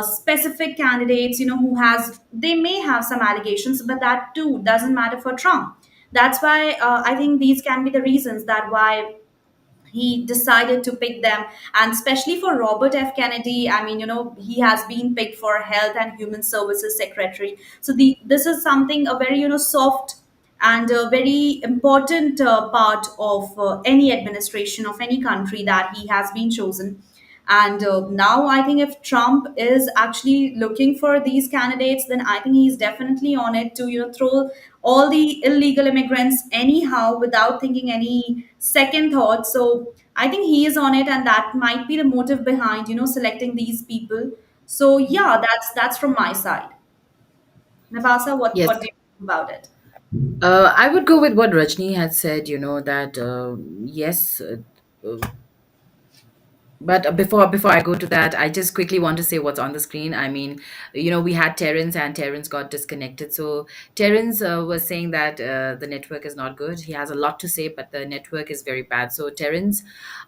specific candidates, who has they may have some allegations, but that too doesn't matter for Trump. That's why I think these can be the reasons that why he decided to pick them. And especially for Robert F. Kennedy, I mean, he has been picked for Health and Human Services Secretary. So this is something a very soft and a very important part of any administration of any country, that he has been chosen. And now I think if Trump is actually looking for these candidates, then I think he's definitely on it to throw all the illegal immigrants anyhow without thinking any second thought. So I think he is on it, and that might be the motive behind selecting these people. So yeah, that's from my side. Nafasa, what Yes. do you think about it? I would go with what Rajni had said, that yes, but before I go to that, I just quickly want to say what's on the screen. I mean, we had Terence, and Terence got disconnected. So Terence was saying that the network is not good. He has a lot to say, but the network is very bad. So Terence,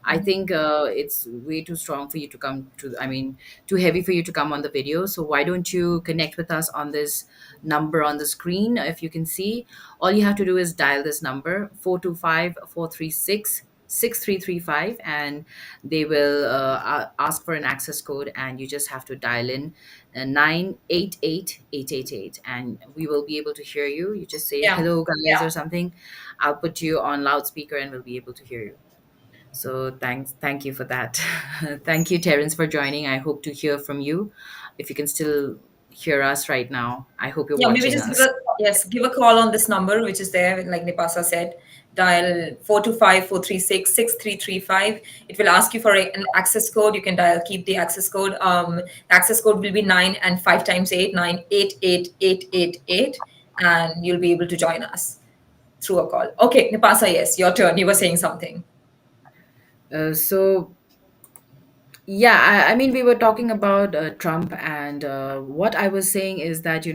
I think it's way too strong for you to come to. I mean, too heavy for you to come on the video. So why don't you connect with us on this number on the screen? If you can see, all you have to do is dial this number 425 436 6335, and they will ask for an access code, and you just have to dial in 988888, and we will be able to hear you. You just say Yeah. hello guys Yeah. or something. I'll put you on loudspeaker and we'll be able to hear you. So thank you for that. Thank you, Terence, for joining. I hope to hear from you. If you can still hear us right now, I hope you're Yeah, maybe watching just us. give a call on this number which is there, like Nipasa said. Dial 425 436 6335. It will ask you for an access code. You can dial, keep the access code. The access code will be 9 and 5 times 8, 988888, and you'll be able to join us through a call. Okay, Nipasa, yes, your turn. You were saying something. So yeah, I mean, we were talking about Trump, and what I was saying is that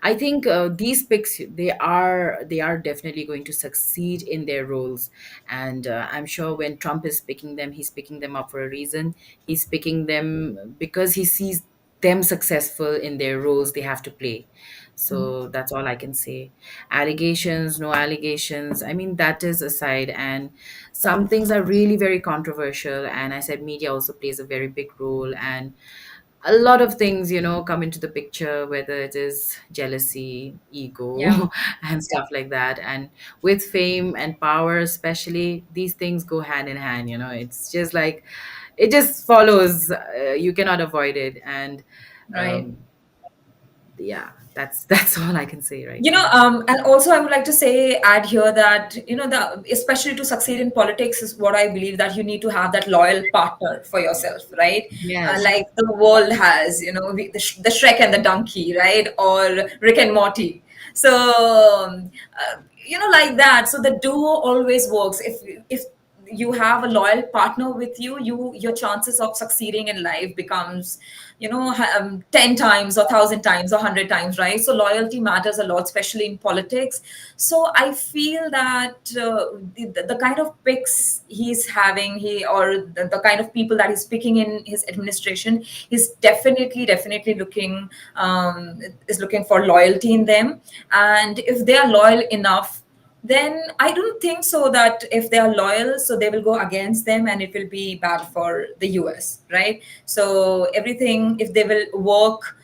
I think these picks, they are definitely going to succeed in their roles, and I'm sure when Trump is picking them, he's picking them up for a reason. He's picking them because he sees them successful in their roles they have to play. So that's all I can say. Allegations, no allegations, I mean, that is aside, and some things are really very controversial, and I said media also plays a very big role, and a lot of things come into the picture, whether it is jealousy, Yeah, ego, and stuff like that. And with fame and power especially, these things go hand in hand. It's just like it just follows. You cannot avoid it. And right. um, yeah, that's all I can say right now. And also I would like to say, add here that, especially to succeed in politics, is what I believe, that you need to have that loyal partner for yourself, right? Yes. Like the world has, the Shrek and the donkey, right? Or Rick and Morty. So like that. So the duo always works. If you have a loyal partner with you, your chances of succeeding in life becomes 10 times or 1,000 times or 100 times, right? So loyalty matters a lot, especially in politics. So I feel that the kind of picks he's having, the kind of people that he's picking in his administration, is definitely looking for loyalty in them. And if they are loyal enough, then I don't think so that if they are loyal, so they will go against them and it will be bad for the US, right? So everything, if they will work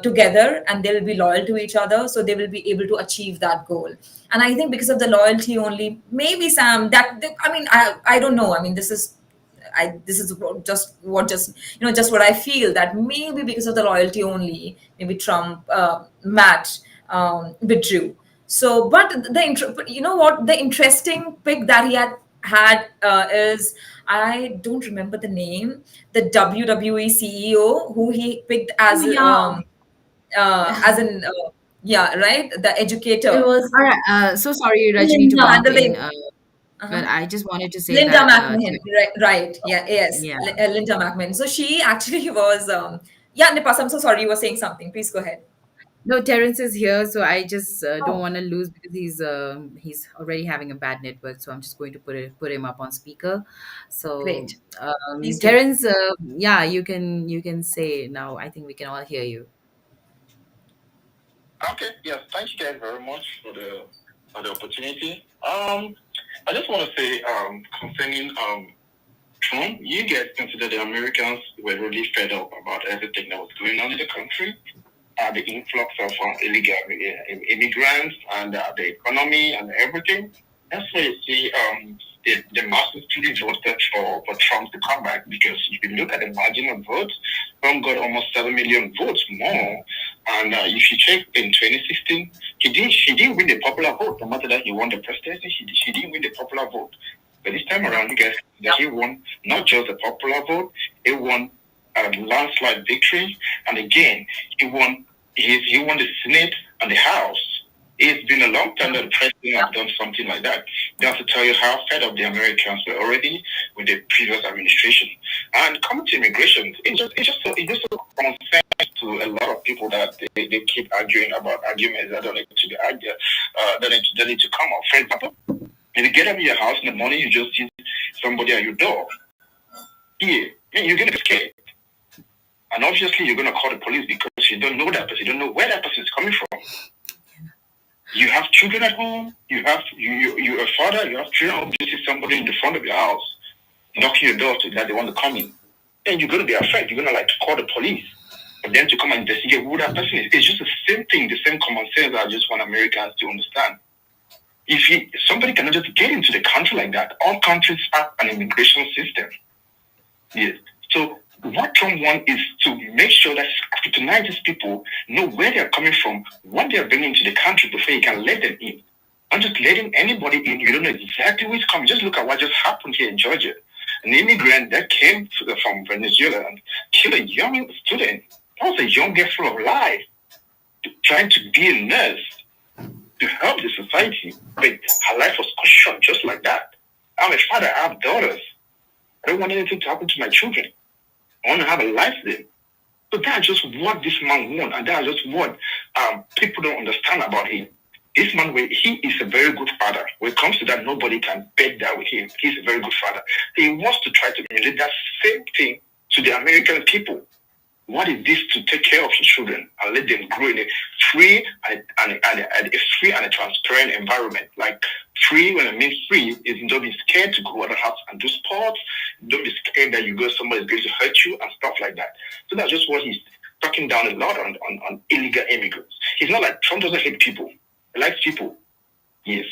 together and they will be loyal to each other, so they will be able to achieve that goal. And I think because of the loyalty only, maybe Sam, I mean, I don't know. I mean, this is just what I feel, that maybe because of the loyalty only, maybe Trump, Matt withdrew. So, but but you know what? The interesting pick that he had is, I don't remember the name, the WWE CEO who he picked Oh yeah, as an yeah, right, the it educator was All right. So sorry, Rajni, to to Linda. butt handle in, the. but Uh-huh. I just wanted to say Linda that McMahon, right, right. Yeah, yes, yeah. Linda McMahon. So she actually was, yeah, Nipas, I'm so sorry, you were saying something. Please go ahead. No, Terence is here, so I just don't Oh, want to lose because he's already having a bad network. So I'm just going to put him up on speaker. So great. Please do. Terence, yeah, you can say now. I think we can all hear you. Okay, yes, thank you guys very much for the opportunity. I just want to say concerning Trump, you guys consider the Americans were really fed up about everything that was going on in the country, the influx of illegal immigrants and the economy and everything. That's why you see the masses really voted for Trump to come back, because if you look at the margin of votes, Trump got almost 7 million votes more. And if you check in 2016, he didn't win the popular vote. No matter that he won the presidency, he didn't win the popular vote. But this time around, you guys, that he won not just the popular vote, he won a landslide victory. And again, he won he won the Senate and the House. It's been a long time that the president has done something like that. That's to tell you how fed up the Americans were already with the previous administration. And coming to immigration, it's just so common sense to a lot of people that they keep arguing about arguments that don't need to be argued, that need to come up. For example, if you get up in your house in the morning, you just see somebody at your door. Here, you're gonna be scared. And obviously, you're going to call the police because you don't know that person. You don't know where that person is coming from. You have children at home. You're a father. You have children. Obviously, somebody in the front of your house knocking your door to that they want to come in. And you're going to be afraid. You're going to like to call the police for them to come and investigate who that person is. It's just the same thing, the same common sense that I just want Americans to understand. If somebody cannot just get into the country like that, all countries have an immigration system. Yes. So what Trump wants is to make sure that scrutinize these people, know where they're coming from, what they're bringing to the country before he can let them in. Not just letting anybody in. You don't know exactly who's coming. Just look at what just happened here in Georgia. An immigrant that came from Venezuela and killed a young student. That was a young girl full of life, trying to be a nurse to help the society. But her life was cut short just like that. I'm a father. I have daughters. I don't want anything to happen to my children. I want to have a life there. So that's just what this man wants, and that's just what people don't understand about him. This man, he is a very good father. When it comes to that, nobody can bet that with him. He's a very good father. He wants to try to relate that same thing to the American people. What is this to take care of your children and let them grow in a free and a free and a transparent environment? Like free, when I mean free, is don't be scared to go out of the house and do sports. Don't be scared that somebody's going to hurt you and stuff like that. So that's just what he's talking down a lot on illegal immigrants. He's not like Trump doesn't hate people. He likes people. Yes.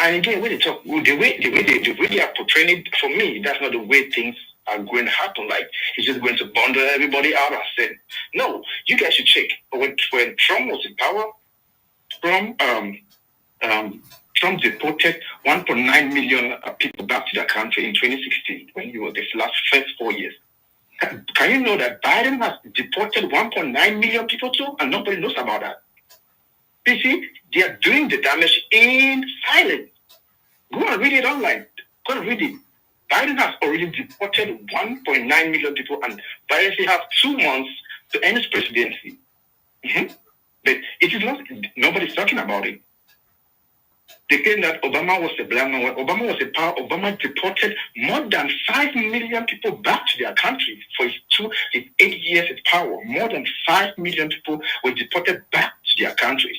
And again, when they talk, the way they are portraying it, for me, that's not the way things are going to happen. Like he's just going to bundle everybody out and say, no, you guys should check. When Trump was in power, Trump Trump deported 1.9 million people back to their country in 2016 when he was the first 4 years. Can you know that Biden has deported 1.9 million people too, and nobody knows about that? You see, they are doing the damage in silence. Go and read it online. Go and read it. Biden has already deported 1.9 million people, and Biden still have 2 months to end his presidency. But it is not, nobody's talking about it. They claim that Obama was a black man. When Obama was in power, Obama deported more than 5 million people back to their country for his 8 years in power. More than 5 million people were deported back to their countries.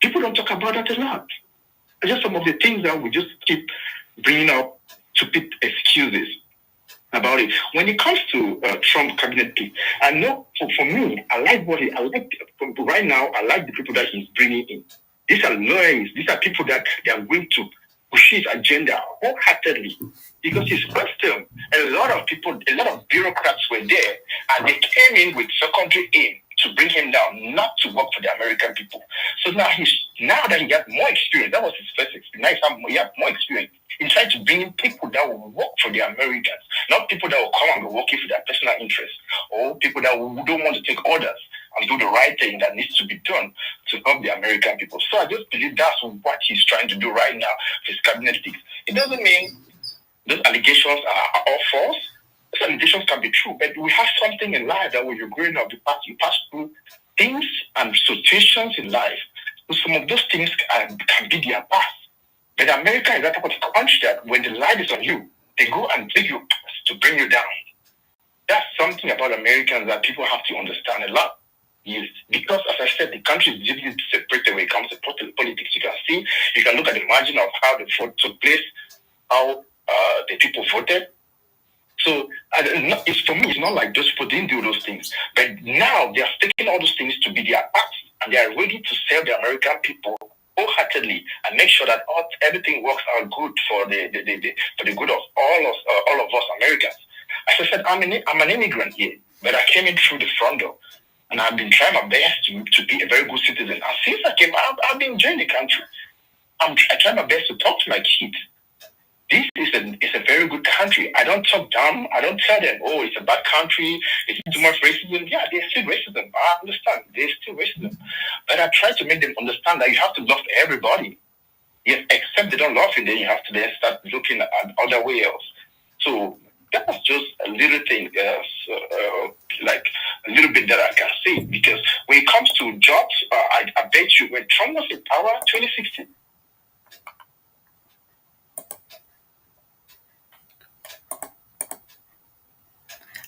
People don't talk about that a lot. It's just some of the things that we just keep bringing up to pick excuses about it. When it comes to Trump cabinet pick, I know for me, I like right now. I like the people that he's bringing in. These are lawyers. These are people that they are going to push his agenda wholeheartedly because his first term, a lot of people, a lot of bureaucrats were there, and they came in with secondary aim to bring him down, not to work for the American people. So now that he got more experience, that was his first experience. Now he has more experience in trying to bring in people that will work for the Americans, not people that will come and be working for their personal interests, or people that don't want to take orders and do the right thing that needs to be done to help the American people. So I just believe that's what he's trying to do right now with his cabinet picks. It doesn't mean those allegations are all false. Those allegations can be true, but we have something in life that when you're growing up, you pass through things and situations in life. So some of those things can be their past. But America is that type of country that when the light is on you, they go and take you to bring you down. That's something about Americans that people have to understand a lot. Yes, because as I said, the country is difficult to separate when it comes to politics. You can look at the margin of how the vote took place, how the people voted. So it's for me, it's not like those people didn't do those things. But now they are taking all those things to be their past, and they are ready to serve the American people wholeheartedly and make sure that everything works out good for the good of all of us Americans. As I said, I'm an immigrant here, but I came in through the front door. And I've been trying my best to be a very good citizen. And since I came, I've been enjoying the country. I try my best to talk to my kids. This is a very good country. I don't talk down. I don't tell them, oh, it's a bad country. It's too much racism. Yeah, there's still racism. I understand. There's still racism. But I try to make them understand that you have to love everybody. Yes, except they don't love you, then you have to then start looking at other way else. So that's just a little thing, like a little bit that I can say. Because when it comes to jobs, I bet you when Trump was in power, 2016.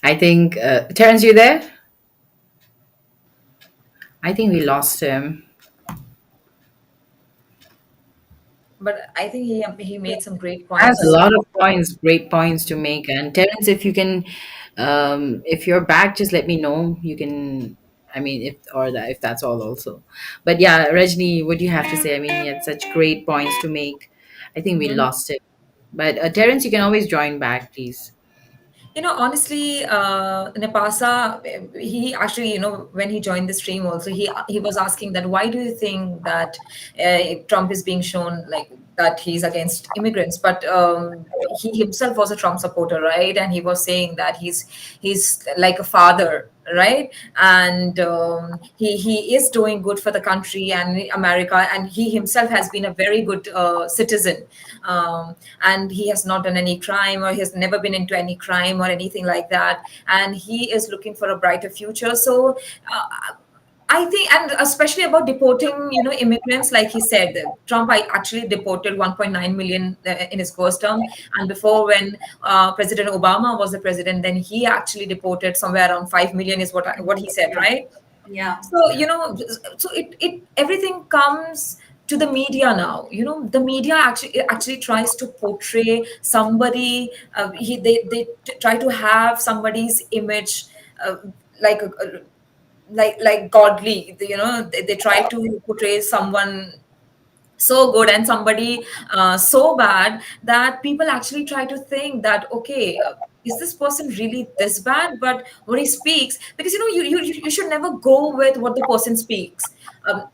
I think, Terence, you there? I think we lost him. But I think he made some great Has a points. lot of points, great points to make. And Terence, if you can, if you're back, just let me know. You can, I mean, if that's all also. But yeah, Rajni, what do you have to say? I mean, he had such great points to make. I think we Mhm. lost it. But Terence, you can always join back, please. Honestly, Nipasa, he actually, when he joined the stream also, he was asking that why do you think that Trump is being shown like that he's against immigrants? But he himself was a Trump supporter, right? And he was saying that he's like a father, right? And he is doing good for the country and America, and he himself has been a very good citizen, and he has not done any crime, or he has never been into any crime or anything like that, and he is looking for a brighter future. So I think, and especially about deporting, immigrants, like he said, Trump I actually deported 1.9 million in his first term, and before when President Obama was the president, then he actually deported somewhere around 5 million, is what he said, right? Yeah. So so it everything comes to the media now. The media actually tries to portray somebody. They try to have somebody's image, uh, like like godly. They try to portray someone so good and somebody so bad that people actually try to think that, okay, is this person really this bad? But what he speaks, because you should never go with what the person speaks.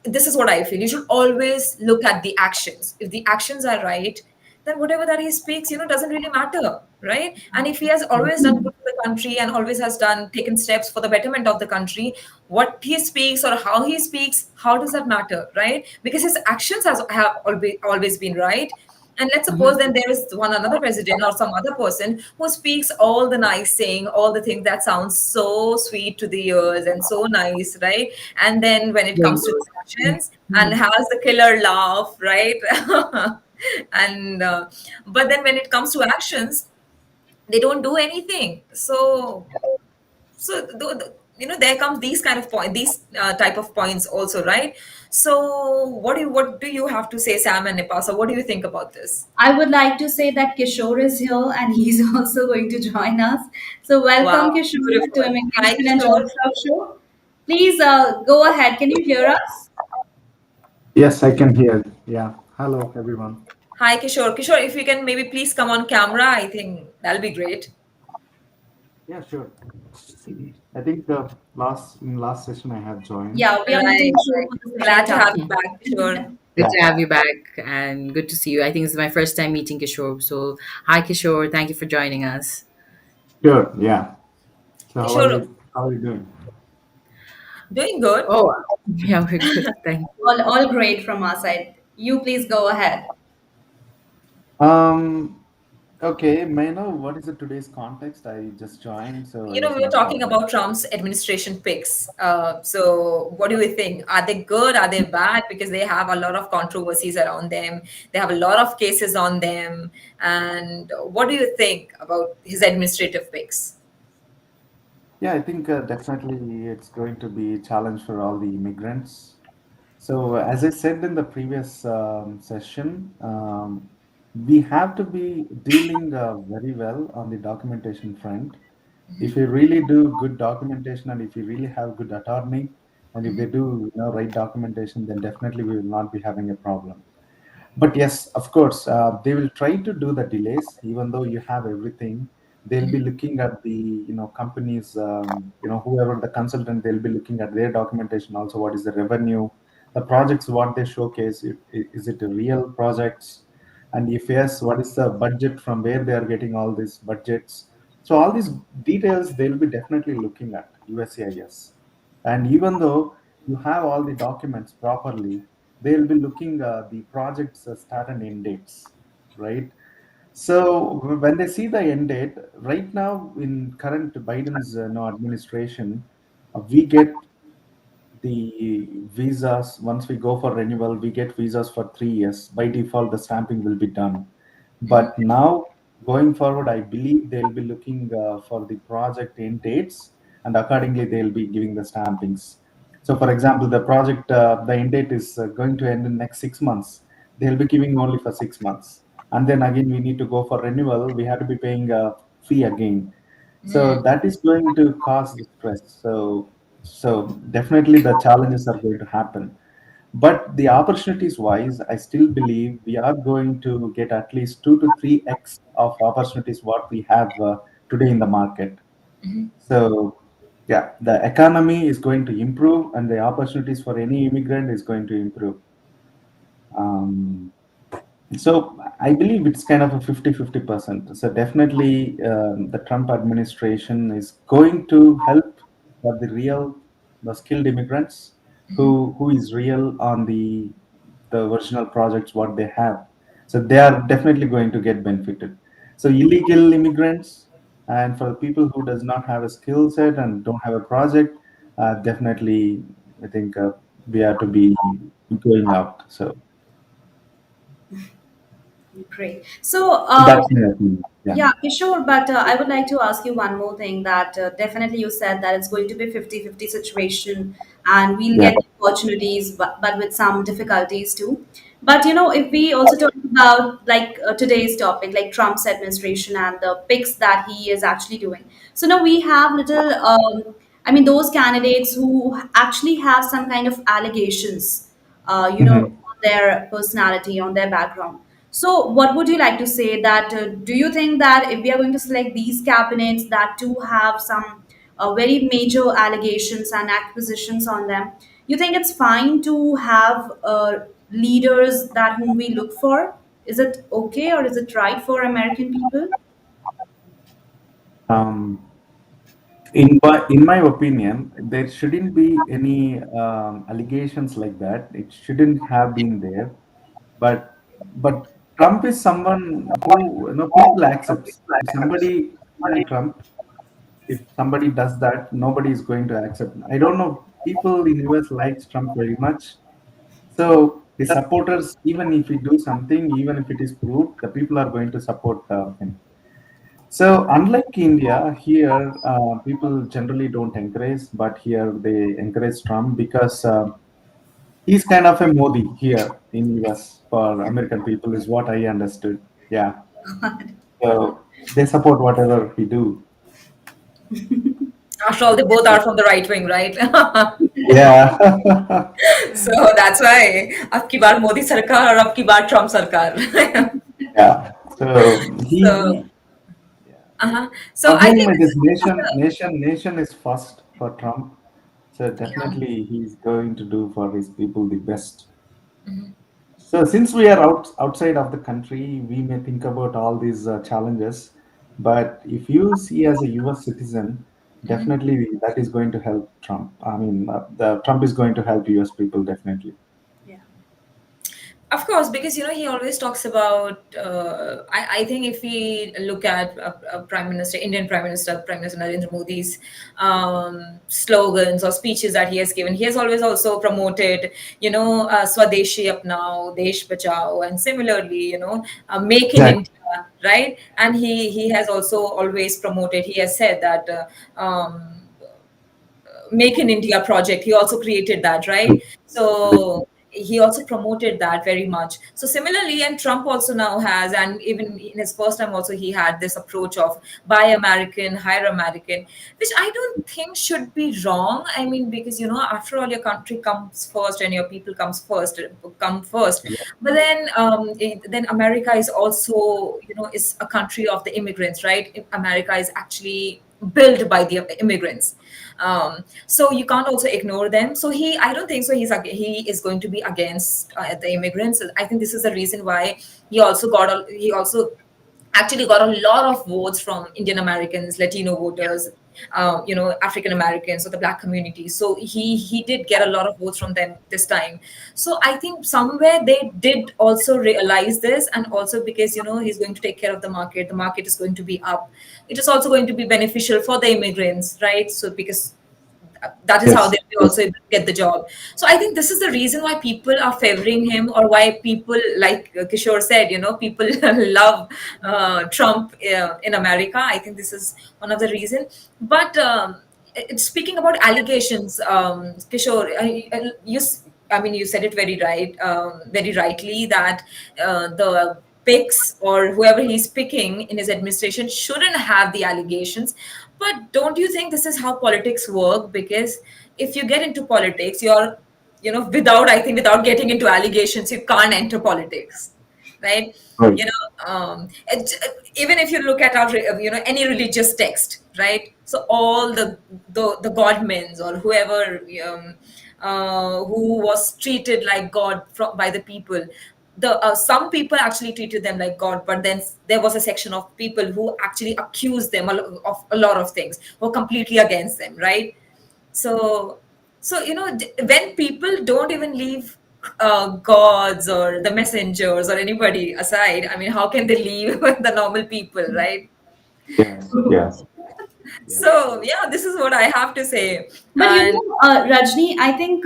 This is what I feel. You should always look at the actions. If the actions are right, then whatever that he speaks, doesn't really matter, right? And if he has always done good for the country and always has done taken steps for the betterment of the country. What he speaks or how he speaks, how does that matter, right? Because his actions have always been right. And let's suppose then there is one another president or some other person who speaks all the nice saying, all the things that sounds so sweet to the ears and so nice, right? And then when it Very comes to good. actions and Mhm. has the killer laugh, right? and but then when it comes to actions, they don't do anything. So there comes these kind of point, these type of points also, right? So what do you have to say, Sam and Nipasa? What do you think about this? I would like to say that Kishore is here and he's also going to join us. So, Wow, welcome, Kishore, to beautiful. Hi, Immigration and Kishore. Jobs Talk Show. Please go ahead. Can you hear us? Yes, I can hear. Yeah. Hello, everyone. Hi, Kishore. Kishore, if you can maybe please come on camera, I think that'll be great. Yeah, sure. I think last session I have joined. Yeah, we are meeting Right, Kishore right. for the second Glad to have time. you back, Kishore. Good Yeah. to have you back and good to see you. I think this is my first time meeting Kishore. So, hi, Kishore. Thank you for joining us. Sure. Yeah. So how are Kishore, you? How are you doing? doing good. Oh, yeah, we're good. Thank you. All great from our side. You please go ahead. Um. Okay. May I know what is the today's context? I just joined, so I was We were not talking aware. about Trump's administration picks. So, what do you think? Are they good? Are they bad? Because they have a lot of controversies around them. They have a lot of cases on them. And what do you think about his administrative picks? Yeah, I think definitely it's going to be a challenge for all the immigrants. So, as I said in the previous session, we have to be dealing very well on the documentation front. If you really do good documentation and if you really have good attorney, and if they do right documentation, then definitely we will not be having a problem. But yes, of course, they will try to do the delays, even though you have everything. They'll be looking at the companies, whoever the consultant, they'll be looking at their documentation also. What is the revenue, the projects, what they showcase? Is it a real projects? And if yes, what is the budget from where they are getting all these budgets? So all these details they'll be definitely looking at USCIS. And even though you have all the documents properly, they'll be looking the project's start and end dates, right? So when they see the end date, right now in current Biden's administration, we get the visas. Once we go for renewal, we get visas for 3 years. By default, the stamping will be done. But now, going forward, I believe they'll be looking for the project end dates, and accordingly, they'll be giving the stampings. So, for example, the project, the end date is going to end in next 6 months. They'll be giving only for 6 months, and then again, we need to go for renewal. We have to be paying a fee again. So that is going to cause the stress. So definitely the challenges are going to happen. But the opportunities wise, I still believe we are going to get at least 2 to 3x of opportunities what we have today in the market. So yeah, the economy is going to improve, and the opportunities for any immigrant is going to improve. Um, so I believe it's kind of a 50-50%. So definitely the Trump administration is going to help for the skilled immigrants who is real on the original projects what they have. So they are definitely going to get benefited. So illegal immigrants and for the people who does not have a skill set and don't have a project, definitely I think we have to be going out. So Great. So, that's my opinion. Yeah. yeah, sure. But I would like to ask you one more thing that definitely you said that it's going to be 50-50 situation and we'll Yeah. get opportunities, but with some difficulties too. But, if we also talk about like today's topic, like Trump's administration and the picks that he is actually doing. So now we have little, I mean, those candidates who actually have some kind of allegations, Mhm. on their personality, on their background. So, what would you like to say that do you think that if we are going to select these cabinets that do have some very major allegations and acquisitions on them, you think it's fine to have leaders that whom we look for? Is it okay or is it right for American people? In my opinion, there shouldn't be any allegations like that. It shouldn't have been there. But Trump is someone who people accept. If somebody Trump, if somebody does that, nobody is going to accept. I don't know. People in US likes Trump very much. So his supporters, even if he do something, even if it is proved, the people are going to support him. So unlike India, here people generally don't encourage, but here they encourage Trump because he's kind of a Modi here in US for American people, is what I understood. Yeah, so they support whatever he do. After all, they both are from the right wing, right? Yeah, So that's why अब की बार मोदी सरकार और अब की बार Trump सरकार. yeah. So So, he so for I him think it this is is one of nation is first for Trump. So the, definitely he's going to do for his people the best. So since we are outside of the country, we may think about all these challenges. But if you see as a US citizen, definitely that is going to help Trump. I mean, the Trump is going to help US people definitely. Yeah. of course, because he always talks about. I think if we look at Prime Minister, Indian Prime Minister, Prime Minister Narendra Modi's slogans or speeches that he has given, he has always also promoted, Swadeshi Apnao, Desh Bachao, and similarly, Make in Exactly. India, right? And he has also always promoted. He has said that. Make in India project. He also created that, right? So he also promoted that very much. So similarly, and Trump also now has, and even in his first time also, he had this approach of buy American, hire American, which I don't think should be wrong. I mean, because after all, your country comes first and your people come first. But then, then America is also, is a country of the immigrants, right? America is actually built by the immigrants. So you can't also ignore them. So I don't think so. He is going to be against the immigrants. I think this is the reason why he also actually got a lot of votes from Indian Americans, Latino voters, African Americans, or the Black community. So he did get a lot of votes from them this time. So I think somewhere they did also realize this, and also because he's going to take care of the market. The market is going to be up. It is also going to be beneficial for the immigrants, right? So because that is how Yes. they will also able to get the job. So I think this is the reason why people are favoring him, or why people, like Kishore said, people love Trump in America. I think this is one of the reasons. But speaking about allegations, Kishore, I mean, you said it very right, very rightly, that the picks or whoever he's picking in his administration shouldn't have the allegations. But don't you think this is how politics work? Because if you get into politics, you're, without getting into allegations, you can't enter politics, right? Right. You know, even if you look at any religious text, right? So all the godmen or whoever who was treated like God by the people. Some people actually treated them like God, but then there was a section of people who actually accused them of a lot of things, were completely against them, right? So when people don't even leave gods or the messengers or anybody aside, I mean, how can they leave the normal people, right? Yes. Yes. Yes. So yeah, this is what I have to say. But And Rajni, I think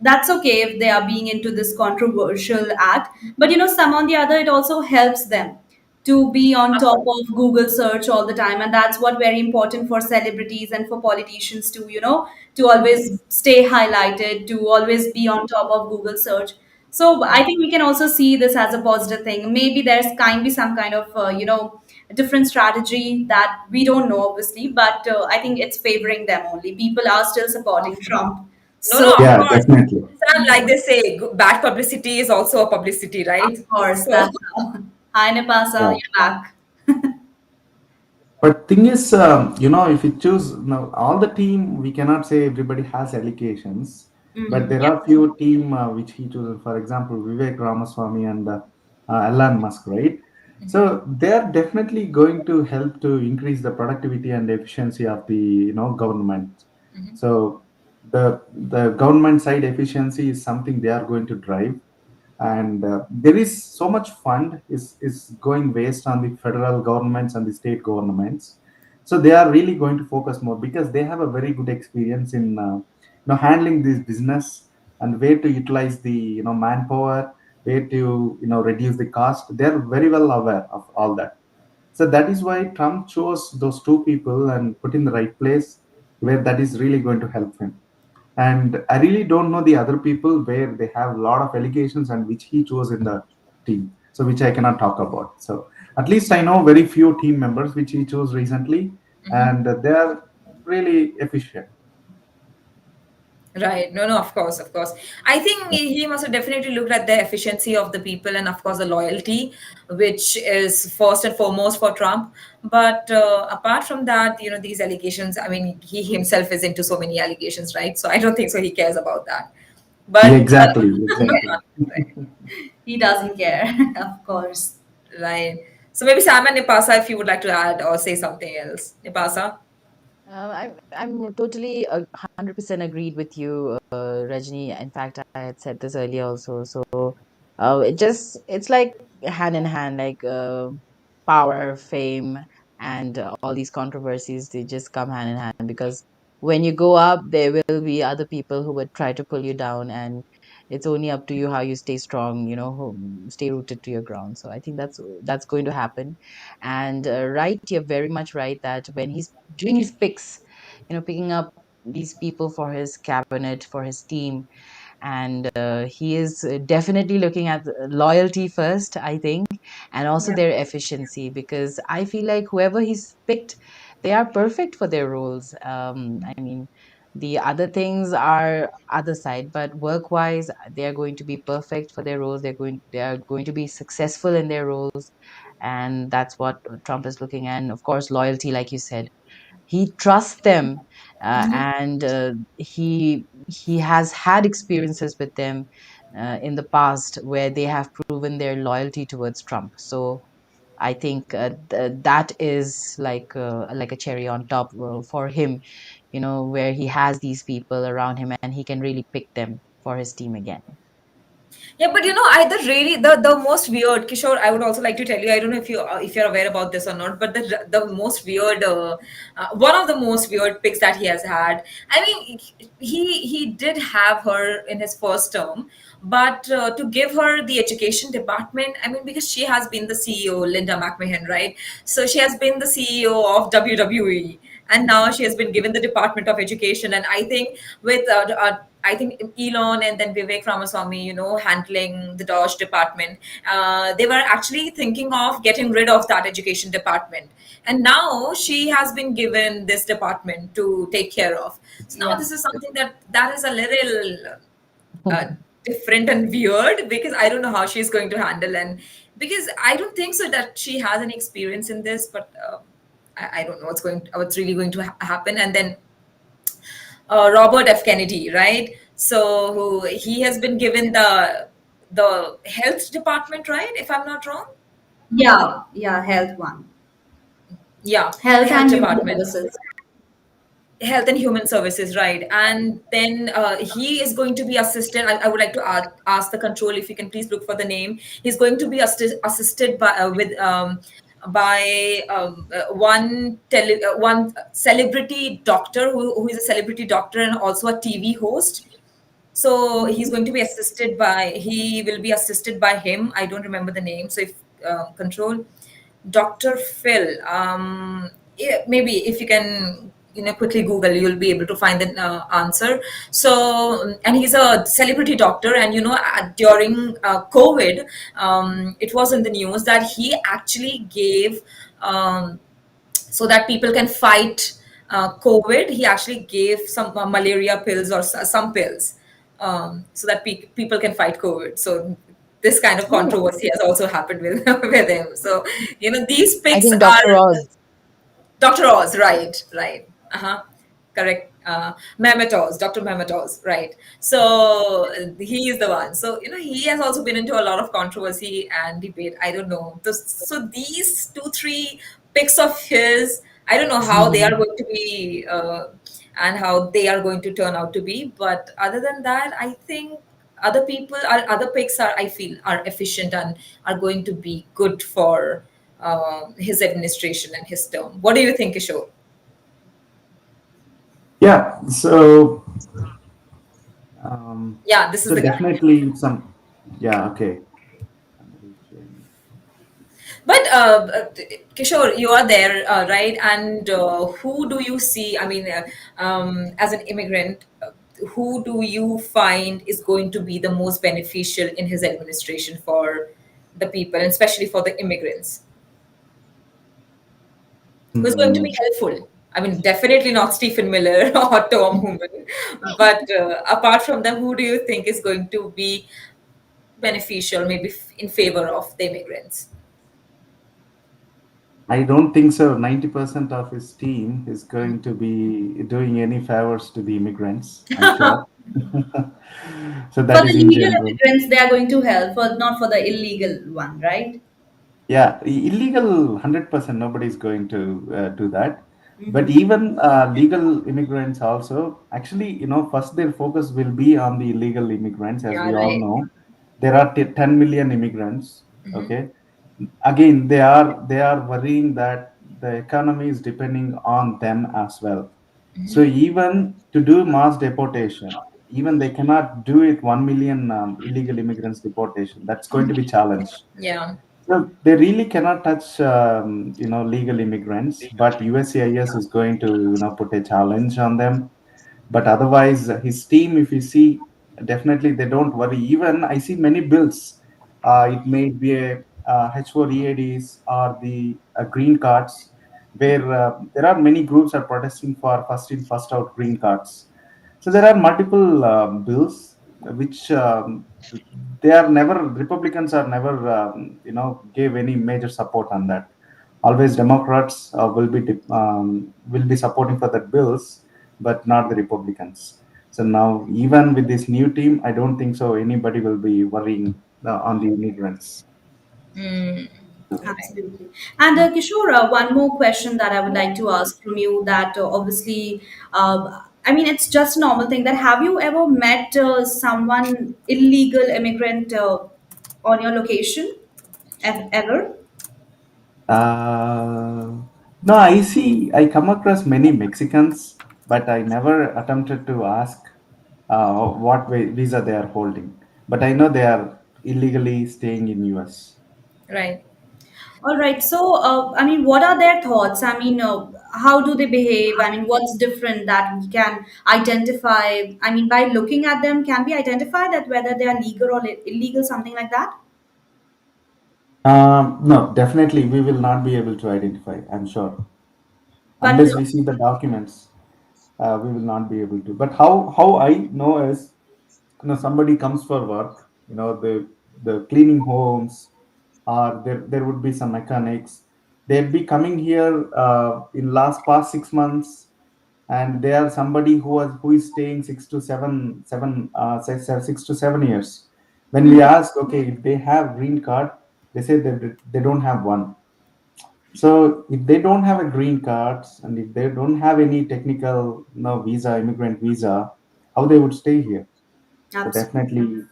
that's okay if they are being into this controversial act. But some on the other, it also helps them to be on of top course, of Google search all the time, and that's what very important for celebrities and for politicians to to always stay highlighted, to always be on top of Google search. So I think we can also see this as a positive thing. Maybe there's can be some kind of a different strategy that we don't know, obviously, but I think it's favoring them only. People are still supporting Trump. no, no, So, of Yeah, course. definitely. Sam, like they say, bad publicity is also a publicity, right? of course, So that's how. Hi, Nipasa, Yeah. you're back. But thing is, if you choose now all the team, we cannot say everybody has allocations, but Hmm. there Yeah. are few team which he chooses. For example, Vivek Ramaswamy and Elon Musk, right? So they are definitely going to help to increase the productivity and efficiency of the government. So the government side efficiency is something they are going to drive, and there is so much fund is going waste on the federal governments and the state governments. So they are really going to focus more because they have a very good experience in handling this business and way to utilize the manpower, way to reduce the cost. They're very well aware of all that. So that is why Trump chose those two people and put in the right place where that is really going to help him. And I really don't know the other people where they have a lot of allegations and which he chose in the team, so which I cannot talk about. So at least I know very few team members which he chose recently, and they are really efficient. Right. No, no, of course, of course. I think he must have definitely looked at the efficiency of the people and, of course, the loyalty, which is first and foremost for Trump. But apart from that, these allegations, I mean, he himself is into so many allegations, right? So I don't think so he cares about that. Yeah, But, exactly, yeah, exactly. right, He doesn't care, of course. right. So maybe Sam and Nipasa, if you would like to add or say something else. Nipasa? I'm totally 100% agreed with you, Rajni. In fact, I had said this earlier also. So, it's like hand in hand, like power, fame, and all these controversies. They just come hand in hand because when you go up, there will be other people who would try to pull you down, and it's only up to you how you stay strong. Stay rooted to your ground. So I think that's going to happen. And right, you're very much right that when he's doing his picks, picking up these people for his cabinet, for his team, and he is definitely looking at loyalty first, I think, and also Yeah. their efficiency, because I feel like whoever he's picked, they are perfect for their roles. I mean, the other things are other side, but work wise they are going to be perfect for their roles. They are going to be successful in their roles, and that's what Trump is looking at. And of course, loyalty, like you said, he trusts them, and he has had experiences with them in the past where they have proven their loyalty towards Trump. So I think that is like a cherry on top for him, where he has these people around him and he can really pick them for his team again. Yeah, but I the most weird, Kishore. I would also like to tell you. I don't know if you're aware about this or not, but the most weird, one of the most weird picks that he has had. I mean, he did have her in his first term, but to give her the education department, I mean, because she has been the CEO, Linda McMahon, right? So she has been the CEO of WWE, and now she has been given the Department of Education. And I think with I think Elon and then Vivek Ramaswamy, handling the Dodge department, they were actually thinking of getting rid of that education department. And now she has been given this department to take care of. So now Yeah. this is something that is a little uh, different and weird, because I don't know how she's going to handle, and because I don't think so that she has any experience in this, but I don't know what's really going to happen. And then Robert F. Kennedy, right? So he has been given the health department, right? If I'm not wrong. Yeah, yeah, health one. Yeah, the Health health and human department. services. Health and Human Services, right? And then he is going to be assisted. I would like to ask the control if you can please look for the name. He's going to be assisted by one celebrity doctor who is a celebrity doctor and also a TV host. So he's going to be assisted by he will be assisted by him. I don't remember the name. So if control Dr. Phil. Yeah, maybe if you can, quickly Google, you'll be able to find the answer. So, and he's a celebrity doctor, and during COVID, it was in the news that he actually gave, so that people can fight COVID. He actually gave some malaria pills or some pills, so that people can fight COVID. So this kind of Oh, controversy has also happened with with him. So these I picks think are Dr. Oz. Dr. Oz, right, right. Uh-huh. correct. Mehmet Dr. Mehmet right? So he is the one. So he has also been into a lot of controversy and debate. I don't know. So these two, three picks of his, I don't know how they are going to be and how they are going to turn out to be. But other than that, I think other picks are, I feel, are efficient and are going to be good for his administration and his term. What do you think, Kishore? Yeah, Yeah, this is so the guy. definitely some, yeah, okay. But Kishore, you are there, right? And who do you see? I mean, as an immigrant, who do you find is going to be the most beneficial in his administration for the people, and especially for the immigrants? Who's going to Mm, be helpful? I mean, definitely not Stephen Miller or Tom Hooman, but apart from them, who do you think is going to be beneficial, maybe in favor of the immigrants? I don't think so. 90% of his team is going to be doing any favors to the immigrants, I'm sure. So For that the is in legal general. immigrants, they are going to help, for not for the illegal one, right? Yeah, illegal 100% nobody is going to do that. But Hmm. even legal immigrants also, actually, first their focus will be on the illegal immigrants, as Yeah, we all right. know. There are 10 million immigrants. Okay, again, they are worrying that the economy is depending on them as well. So even to do mass deportation, even they cannot do it 1 million illegal immigrants deportation. That's going to be challenged. Yeah. So they really cannot touch, legal immigrants, but USCIS is going to, put a challenge on them. But otherwise, his team, if you see, definitely they don't worry. Even I see many bills. It may be a H4EADs or the green cards, where there are many groups are protesting for first in, first out green cards. So there are multiple bills which they are never Republicans are never gave any major support on that. Always Democrats will be supporting for that bills, but not the Republicans. So now even with this new team, I don't think so anybody will be worrying on the immigrants. Mm, right. Absolutely. And Kishore, one more question that I would like to ask from you that obviously, I mean, it's just a normal thing that have you ever met someone illegal immigrant on your location ever? No, I come across many Mexicans, but I never attempted to ask what visa they are holding. But I know they are illegally staying in US. Right. All right. So, I mean, what are their thoughts? I mean, how do they behave? I mean, what's different that we can identify? I mean, by looking at them, can we identify that whether they are legal or illegal, something like that? No, definitely we will not be able to identify, I'm sure. But Unless we see the documents, we will not be able to. But how I know is, somebody comes for work, the cleaning homes, or there would be some mechanics. They'd be coming here in last past 6 months, and they are somebody who is staying 6 to 7 years. When we ask, okay, if they have green card, they say that they don't have one. So if they don't have a green cards and if they don't have any technical visa, immigrant visa, how they would stay here? So absolutely. definitely,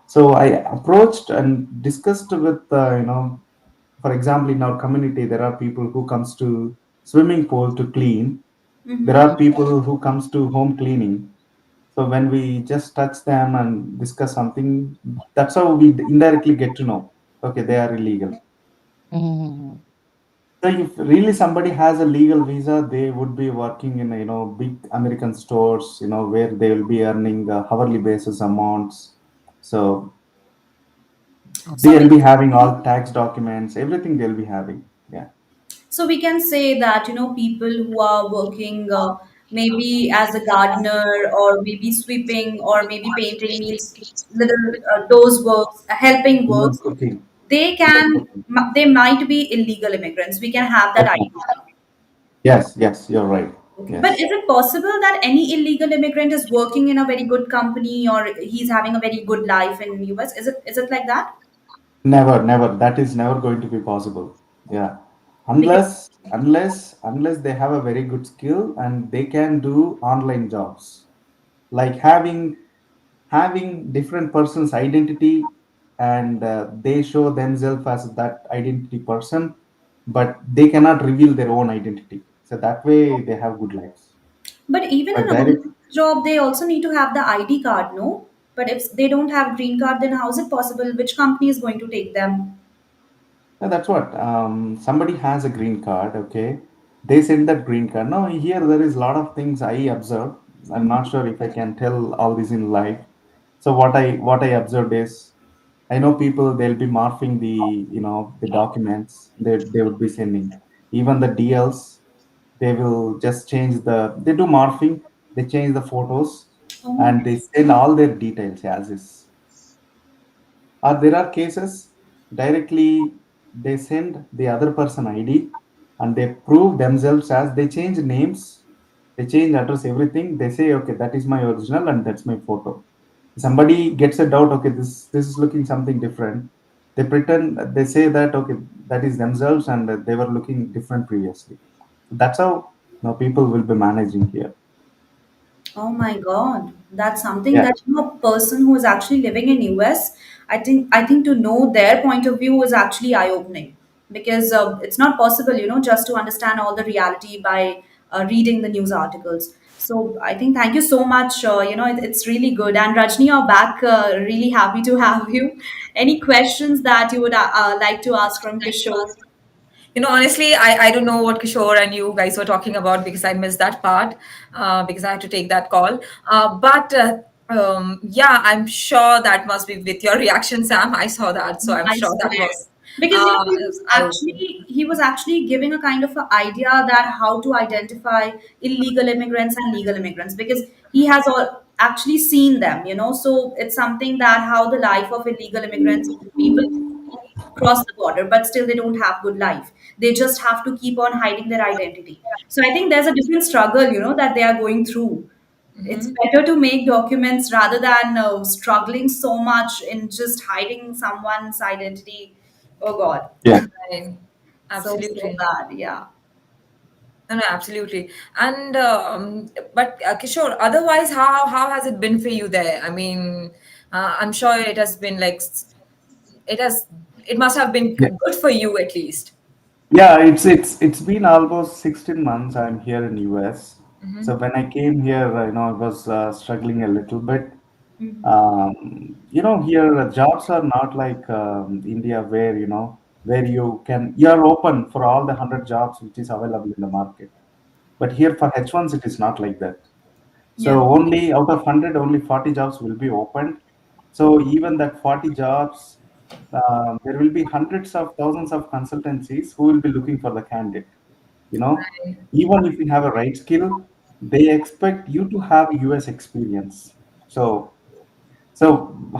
so I approached and discussed with for example, in our community there are people who comes to swimming pool to clean. There Mm-hmm. are people who comes to home cleaning. So when we just touch them and discuss something, that's how we indirectly get to know. Okay, they are illegal. Mhm. So if really somebody has a legal visa, they would be working in big American stores, where they will be earning hourly basis amounts. So So they'll we be having all tax documents, everything they'll be having. Yeah. So we can say that, people who are working maybe as a gardener or maybe sweeping or maybe painting means little those works, helping Even works, cooking. Even they cooking. they might be illegal immigrants. We can have that Definitely. idea. Yes, yes, you're right. Okay, but Yes. is it possible that any illegal immigrant is working in a very good company or he's having a very good life in US? Is it like that? Never, never. That is never going to be possible. Yeah. Because Unless they have a very good skill and they can do online jobs. Like having different person's identity, and they show themselves as that identity person, but they cannot reveal their own identity. So that way they have good lives. but even But in a direct job they also need to have the ID card, no? But if they don't have green card, then how is it possible? Which company is going to take them? Yeah, that's what. Somebody has a green card, okay? They send that green card. No, here there is a lot of things I observed. I'm not Mhm. sure if I can tell all this in live. So what I observed is, I know people they'll be morphing the documents they would be sending. Even the DLs, they will just change they do morphing, they change the photos, Oh. and they send all their details as is. Or there are cases directly they send the other person ID and they prove themselves as they change names, they change address, everything. They say, okay, that is my original and that's my photo. Somebody gets a doubt, okay, this is looking something different. They pretend they say that okay, that is themselves and they were looking different previously. That's how people will be managing here. Oh my God, that's something Yeah. that a person who is actually living in US, I think to know their point of view is actually eye-opening because it's not possible, just to understand all the reality by reading the news articles. So I think thank you so much. It's really good. And Rajni, you're back. Really happy to have you. Any questions that you would like to ask from Kishore? Honestly, I don't know what Kishore and you guys were talking about because I missed that part because I had to take that call. But yeah, I'm sure that must be with your reaction, Sam. I saw that, so I'm I sure that swear. was Because uh, eye opening. he was actually giving a kind of an idea that how to identify illegal immigrants and legal immigrants because he has actually seen them, so it's something that how the life of illegal immigrants, people cross the border but still they don't have good life, they just have to keep on hiding their identity. So I think there's a different struggle, that they are going through. It's better to make documents rather than struggling so much in just hiding someone's identity. Oh God, Yeah. Right. so Absolutely. bad. Yeah. No, no, absolutely. And but Kishore, otherwise, how has it been for you there? I mean, I'm sure it has been like it has it must have been Yeah. good for you at least. Yeah, it's been almost 16 months I'm here in US. So Hmm. when I came here, I was struggling a little bit. Mhm. Here jobs are not like India where, where you're open for all the 100 jobs which is available in the market. But here for H1s, it is not like that. Yeah. So only out of 100, only 40 jobs will be opened. So even that 40 jobs, there will be hundreds of thousands of consultancies who will be looking for the candidate. You know, Right. even if you have a right skill, they expect you to have US experience. So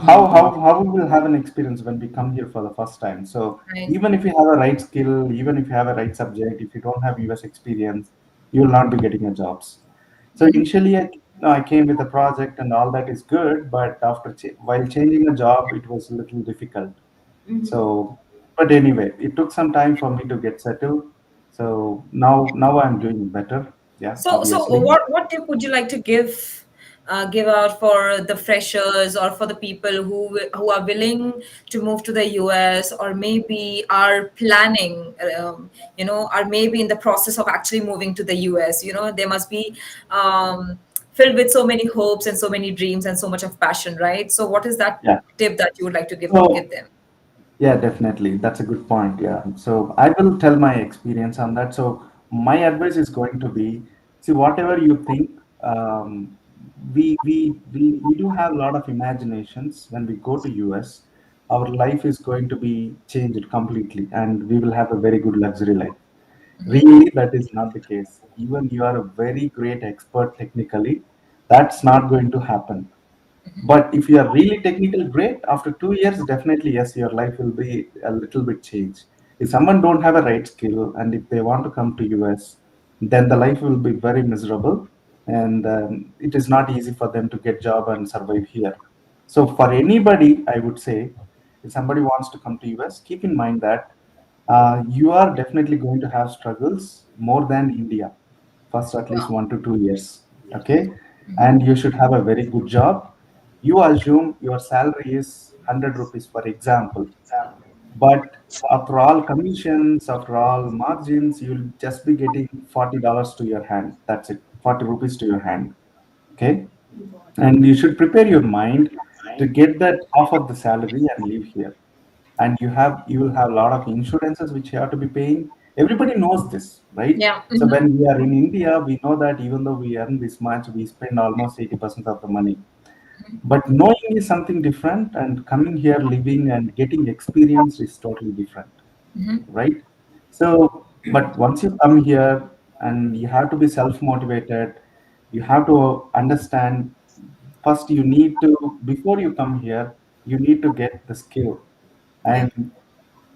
how we will have an experience when we come here for the first time? So Right. even if you have a right skill, even if you have a right subject, if you don't have US experience, you will not be getting a jobs. So initially, I came with a project and all that is good, but while changing a job, it was a little difficult. Mhm. So, but anyway, it took some time for me to get settled. So now I'm doing better. Yeah, So obviously. what tip would you like to give out for the freshers or for the people who are willing to move to the US or maybe are planning, are maybe in the process of actually moving to the US? They must be filled with so many hopes and so many dreams and so much of passion, right? So what is that Yeah. tip that you would like to give So them? yeah, definitely. That's a good point. Yeah. So I will tell my experience on that. So my advice is going to be, see, whatever you think, we do have a lot of imaginations when we go to US. Our life is going to be changed completely, and we will have a very good luxury life. Really, that is not the case. Even you are a very great expert technically, that's not going to happen. But if you are really technical, great. After 2 years, definitely yes, your life will be a little bit changed. If someone don't have a right skill and if they want to come to US, then the life will be very miserable, and it is not easy for them to get job and survive here. So for anybody, I would say, if somebody wants to come to US, keep in mind that you are definitely going to have struggles more than India, first at least Wow. 1 to 2 years. Okay, and you should have a very good job. You assume your salary is 100 rupees, for example, but after all commissions, after all margins, you'll just be getting $40 to your hand. That's it, 40 rupees to your hand. Okay, and you should prepare your mind to get that half of the salary and live here. And you will have a lot of insurances which you have to be paying. Everybody knows this, right? Yeah. So when we are in India, we know that even though we earn this much, we spend almost 80% of the money. But knowing is something different, and coming here, living and getting experience is totally different, right? So, but once you come here, and you have to be self-motivated, you have to understand first you need to, before you come here, you need to get the skill, Right. and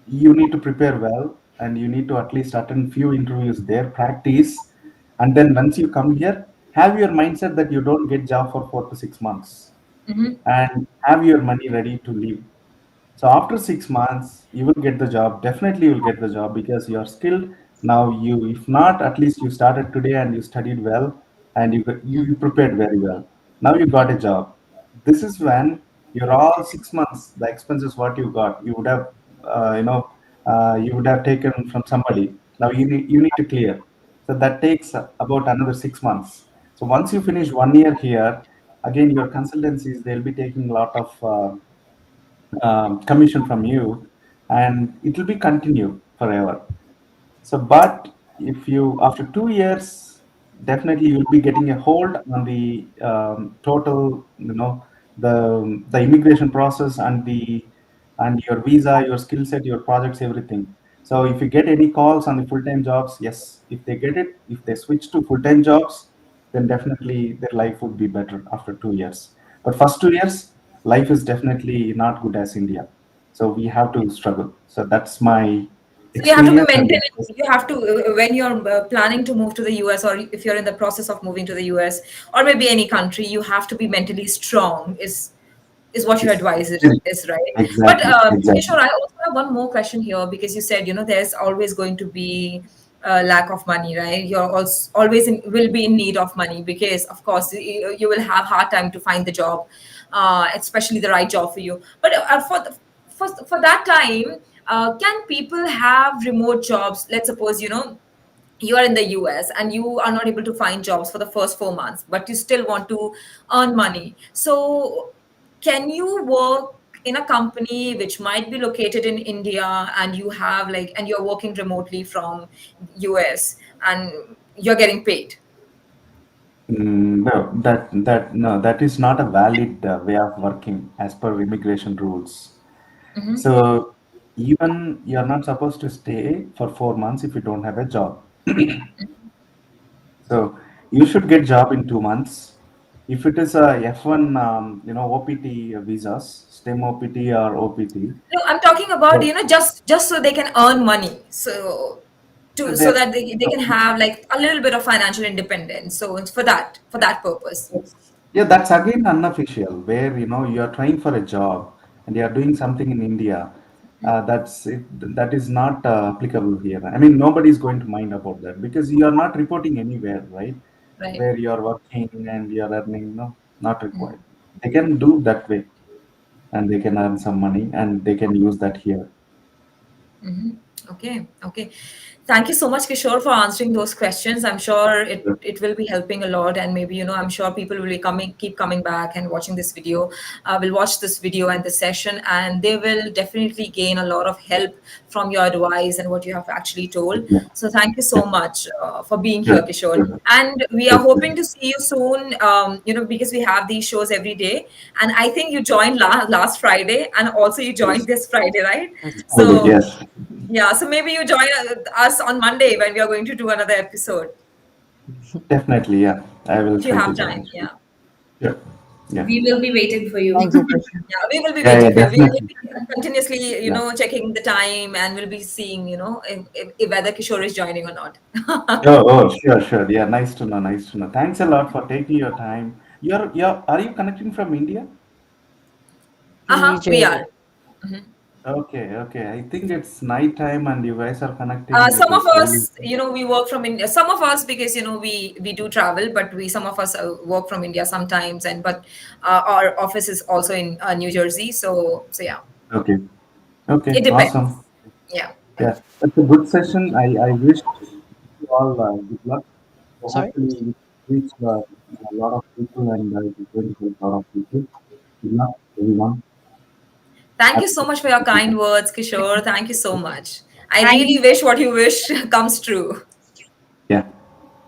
you need to prepare well, and you need to at least attend few interviews there, practice, and then once you come here, have your mindset that you don't get job for 4 to 6 months, and have your money ready to leave. So after 6 months, you will get the job. Definitely, you will get the job because you are skilled. Now, you, if not, at least you started today and you studied well, and you prepared very well. Now you got a job. This is when you're all 6 months. The expenses what you got, you would have, you would have taken from somebody. Now you need to clear. So that takes about another 6 months. So once you finish 1 year here, again your consultancies they'll be taking a lot of commission from you, and it will be continued forever. So, but if you after 2 years, definitely you'll be getting a hold on the total, the immigration process and your visa, your skill set, your projects, everything. So, if you get any calls on the full-time jobs, yes, if they get it, if they switch to full-time jobs, then definitely their life would be better after 2 years. But first 2 years, life is definitely not good as India. So we have to struggle. So that's my So you have to be experience and mentally, you have to, when you're planning to move to the US, or if you're in the process of moving to the US, or maybe any country, you have to be mentally strong, is what your yes, advice is, right? But exactly, exactly. Kishore, I also have one more question here, because you said, there's always going to be lack of money, right? You're also always will be in need of money, because of course you will have hard time to find the job, especially the right job for you. But for that time, can people have remote jobs? Let's suppose, you are in the US and you are not able to find jobs for the first 4 months, but you still want to earn money. So, can you work in a company which might be located in India, and you have and you're working remotely from US, and you're getting paid? No, that is not a valid way of working as per immigration rules. So even you're not supposed to stay for 4 months if you don't have a job. So you should get job in 2 months. If it is a F1, OPT visas, STEM OPT or OPT, No, I'm talking about, so just so they can earn money. So so there, that they can have like a little bit of financial independence. So it's for that purpose. yeah, that's again unofficial, where you are trying for a job and you are doing something in India. That's it. That is not applicable here. I mean, nobody is going to mind about that because you are not reporting anywhere, right? Right. Where you are working and you are earning, no, not required. They can do that way, and they can earn some money and they can use that here. Okay, okay. Thank you so much, Kishore, for answering those questions. I'm sure it, Yeah, it will be helping a lot, and maybe, I'm sure people will be keep coming back and watching this video. Will watch this video and this session, and they will definitely gain a lot of help from your advice and what you have actually told. yeah, So thank you yeah. so much for being here, Sure, Kishore. sure. And we are Definitely. hoping to see you soon. Because we have these shows every day, and I think you joined last Friday, and also you joined Yes, this Friday, right? I did, So yes. yeah, so maybe you join us on Monday when we are going to do another episode, Definitely, yeah. I will if you try to have time. join. Yeah. Sure. Yeah. We will be waiting for you. Thank you, Krishna. Yeah, we will be Yeah, yeah, waiting for you. We will definitely. be continuously, Yeah. checking the time, and we'll be seeing, if whether Kishore is joining or not. Oh, oh, sure, sure. Yeah, nice to know. Nice to know. Thanks a lot for taking your time. Are you connecting from India? From New We Jersey. are. Mhm. Okay, okay. I think it's night time and you guys are connecting. It Some of is really us, we work from India. Some of us, because we do travel, but we some of us work from India sometimes, and but our office is also in New Jersey. So yeah, okay. Okay, it depends. awesome. Yeah. Yeah, that's a good session. I wish you all good luck. So Sorry? hopefully we reach a lot of people and it is going to help a lot of people. Good luck, everyone. Thank you Happy so to much for your see kind you. words, Kishore. Thank you so much. I Thank really you. wish what you wish comes true. Yeah,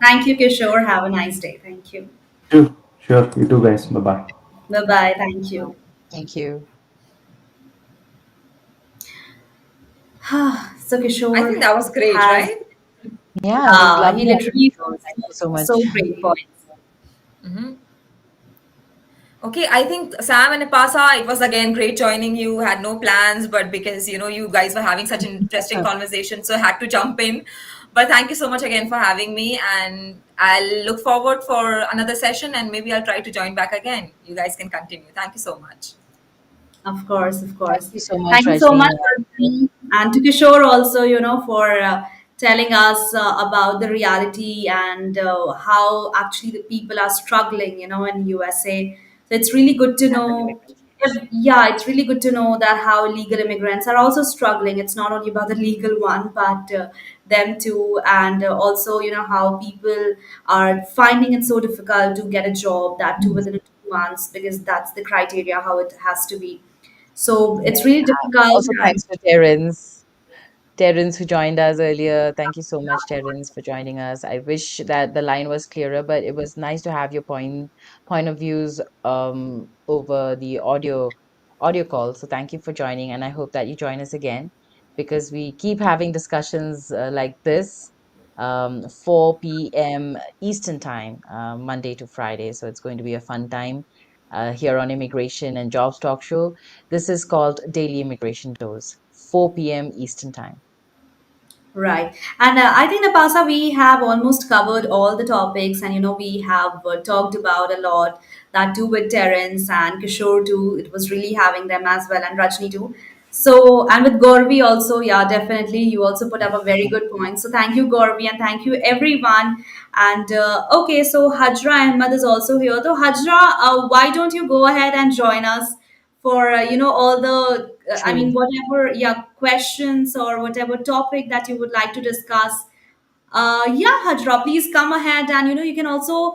Thank you, Kishore. Have a nice day. Thank you. sure, sure. You too, guys. Bye bye. Bye bye. Thank you. Thank you. So I think Kishore that was great, has, right? Yeah, it was he lovely having you, literally Kishore. got Thank so, you so so much. great points. Hmm. Okay, I think Sam and Ipasa, it was again great joining you. Had no plans, but because you guys were having such an interesting conversation, so I had to jump in. But thank you so much again for having me, and I'll look forward for another session, and maybe I'll try to join back again. You guys can continue. Thank you so much. Of course, of Thank course. you so much, Thank you so Rajni. much, Arjun, and to Kishore also, for telling us about the reality and how actually the people are struggling, in USA. So it's really good to Handle know. immigration. Yeah, it's really good to know that how illegal immigrants are also struggling. It's not only about the legal one, but them too, and also, how people are finding it so difficult to get a job, that too within 2 months, because that's the criteria how it has to be. So it's Yes. really difficult. Also, And thanks to Terence. Terence, who joined us earlier. Thank you so much, Terence, for joining us. I wish that the line was clearer, but it was nice to have your point of views over the audio call. So thank you for joining, and I hope that you join us again because we keep having discussions like this, 4 p.m. Eastern time, Monday to Friday. So it's going to be a fun time here on Immigration and Jobs Talk Show. This is called Daily Immigration Dose, 4 p.m. Eastern time. right. And I think, Napasa, we have almost covered all the topics, and we have talked about a lot. That too with Terence and Kishore too. It was really having them as well, and Rajni too. So, and with Gorvi also, yeah, definitely. You also put up a very good point. So, thank you, Gorvi, and thank you, everyone. And okay, so Hajra Ahmed is also here. So, Hajra, why don't you go ahead and join us for all the I True. mean, whatever, yeah, questions or whatever topic that you would like to discuss. Yeah, Hajra, please come ahead, and you can also,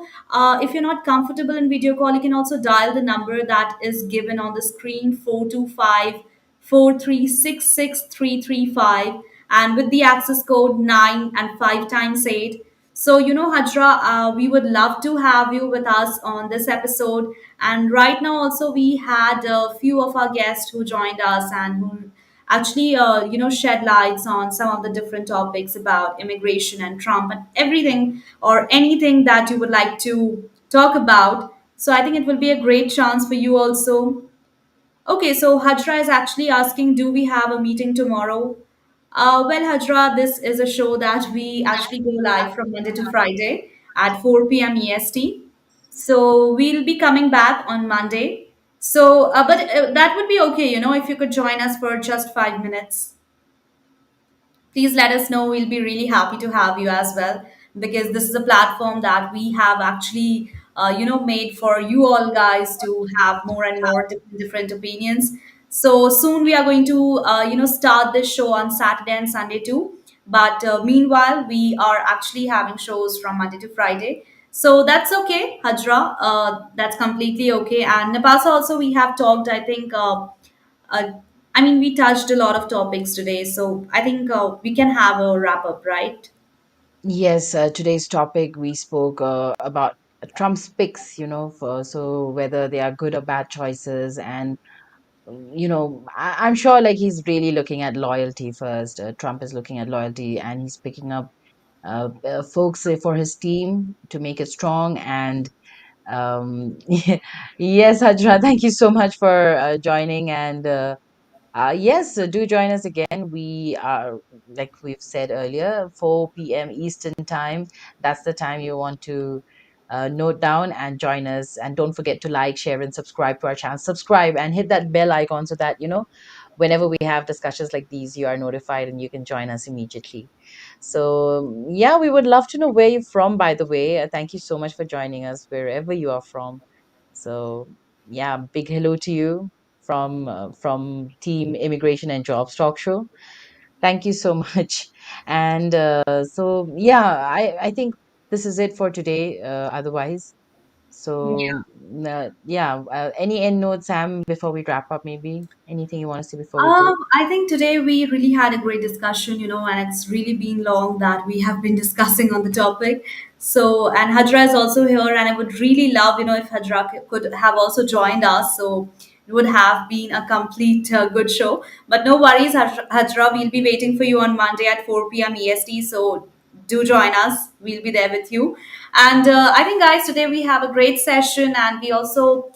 if you're not comfortable in video call, you can also dial the number that is given on the screen, 425-436-6335, and with the access code 9 and 5 times 8. So, Hajra, we would love to have you with us on this episode. And right now, also, we had a few of our guests who joined us and who actually, shed lights on some of the different topics about immigration and Trump and everything or anything that you would like to talk about. So I think it will be a great chance for you also. Okay, so Hajra is actually asking, do we have a meeting tomorrow? Well, Hajra, this is a show that we actually go live from Monday to Friday at 4 p.m. EST. So we'll be coming back on Monday. So, but that would be okay, if you could join us for just 5 minutes. Please let us know. We'll be really happy to have you as well, because this is a platform that we have actually made for you all guys to have more and more different opinions. So soon we are going to start this show on Saturday and Sunday too, but meanwhile we are actually having shows from Monday to Friday. So that's okay, Hajra. That's completely okay. And Napasa also, we have talked, I think, uh, I mean, we touched a lot of topics today, so I think we can have a wrap up, right? Yes, today's topic we spoke about Trump's picks, so whether they are good or bad choices. And, I'm sure like he's really looking at loyalty first. Trump is looking at loyalty and he's picking up folks for his team to make it strong. And Yes, Hajra, thank you so much for joining. And yes, do join us again. We are, like we've said earlier, 4 p.m. Eastern time. That's the time you want to note down and join us. And don't forget to like, share, and subscribe to our channel. Subscribe and hit that bell icon so that, whenever we have discussions like these, you are notified and you can join us immediately. So, yeah, we would love to know where you're from, by the way. Thank you so much for joining us, wherever you are from. So, yeah, big hello to you from Team Immigration and Jobs Talk Show. Thank you so much. And so, yeah, I think this is it for today. Otherwise, so yeah, any end notes, Sam, before we wrap up? Maybe anything you want to say before we go? I think today we really had a great discussion, and it's really been long that we have been discussing on the topic. So, and Hajra is also here, and I would really love, if Hajra could have also joined us. So, it would have been a complete good show. But no worries, Hajra, we'll be waiting for you on Monday at 4 p.m. EST. So, do join us. We'll be there with you. And I think, guys, today we have a great session, and we also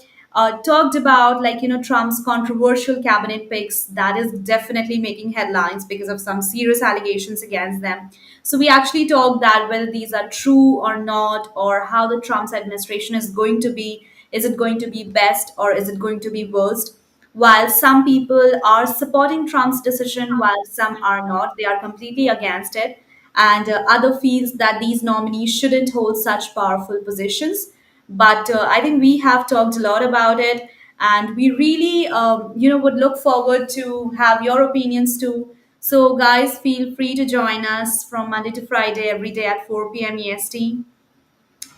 talked about, like, Trump's controversial cabinet picks that is definitely making headlines because of some serious allegations against them. So we actually talked that whether these are true or not, or how the Trump's administration is going to be. Is it going to be best or is it going to be worst? While some people are supporting Trump's decision, while some are not, they are completely against it. And other feels that these nominees shouldn't hold such powerful positions. But I think we have talked a lot about it, and we really, would look forward to have your opinions too. So, guys, feel free to join us from Monday to Friday, every day at 4 p.m. EST.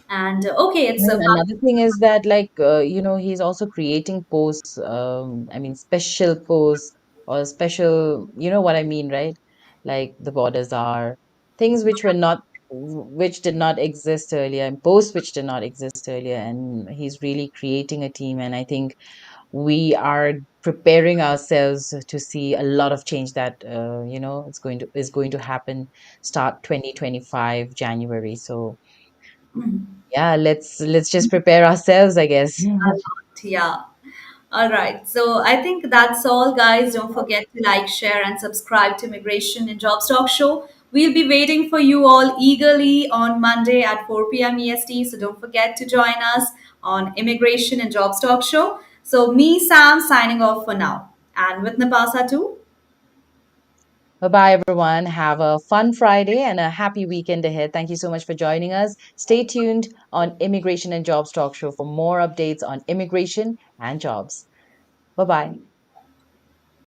And okay, it's And about. another thing is that, like, he's also creating posts, I mean, special posts or special, you know what I mean, right? Like the borders are things which were not, which did not exist earlier, and posts which did not exist earlier. And he's really creating a team. And I think we are preparing ourselves to see a lot of change that, is going to happen start 2025 January. So, yeah, let's just prepare ourselves, I guess. Yeah. All right. So I think that's all, guys. Don't forget to like, share, and subscribe to Immigration and Jobs Talk Show. We'll be waiting for you all eagerly on Monday at 4 p.m. EST. So don't forget to join us on Immigration and Jobs Talk Show. So me, Sam, signing off for now. And with Nipasa too. Bye bye, everyone. Have a fun Friday and a happy weekend ahead. Thank you so much for joining us. Stay tuned on Immigration and Jobs Talk Show for more updates on immigration and jobs. Bye bye.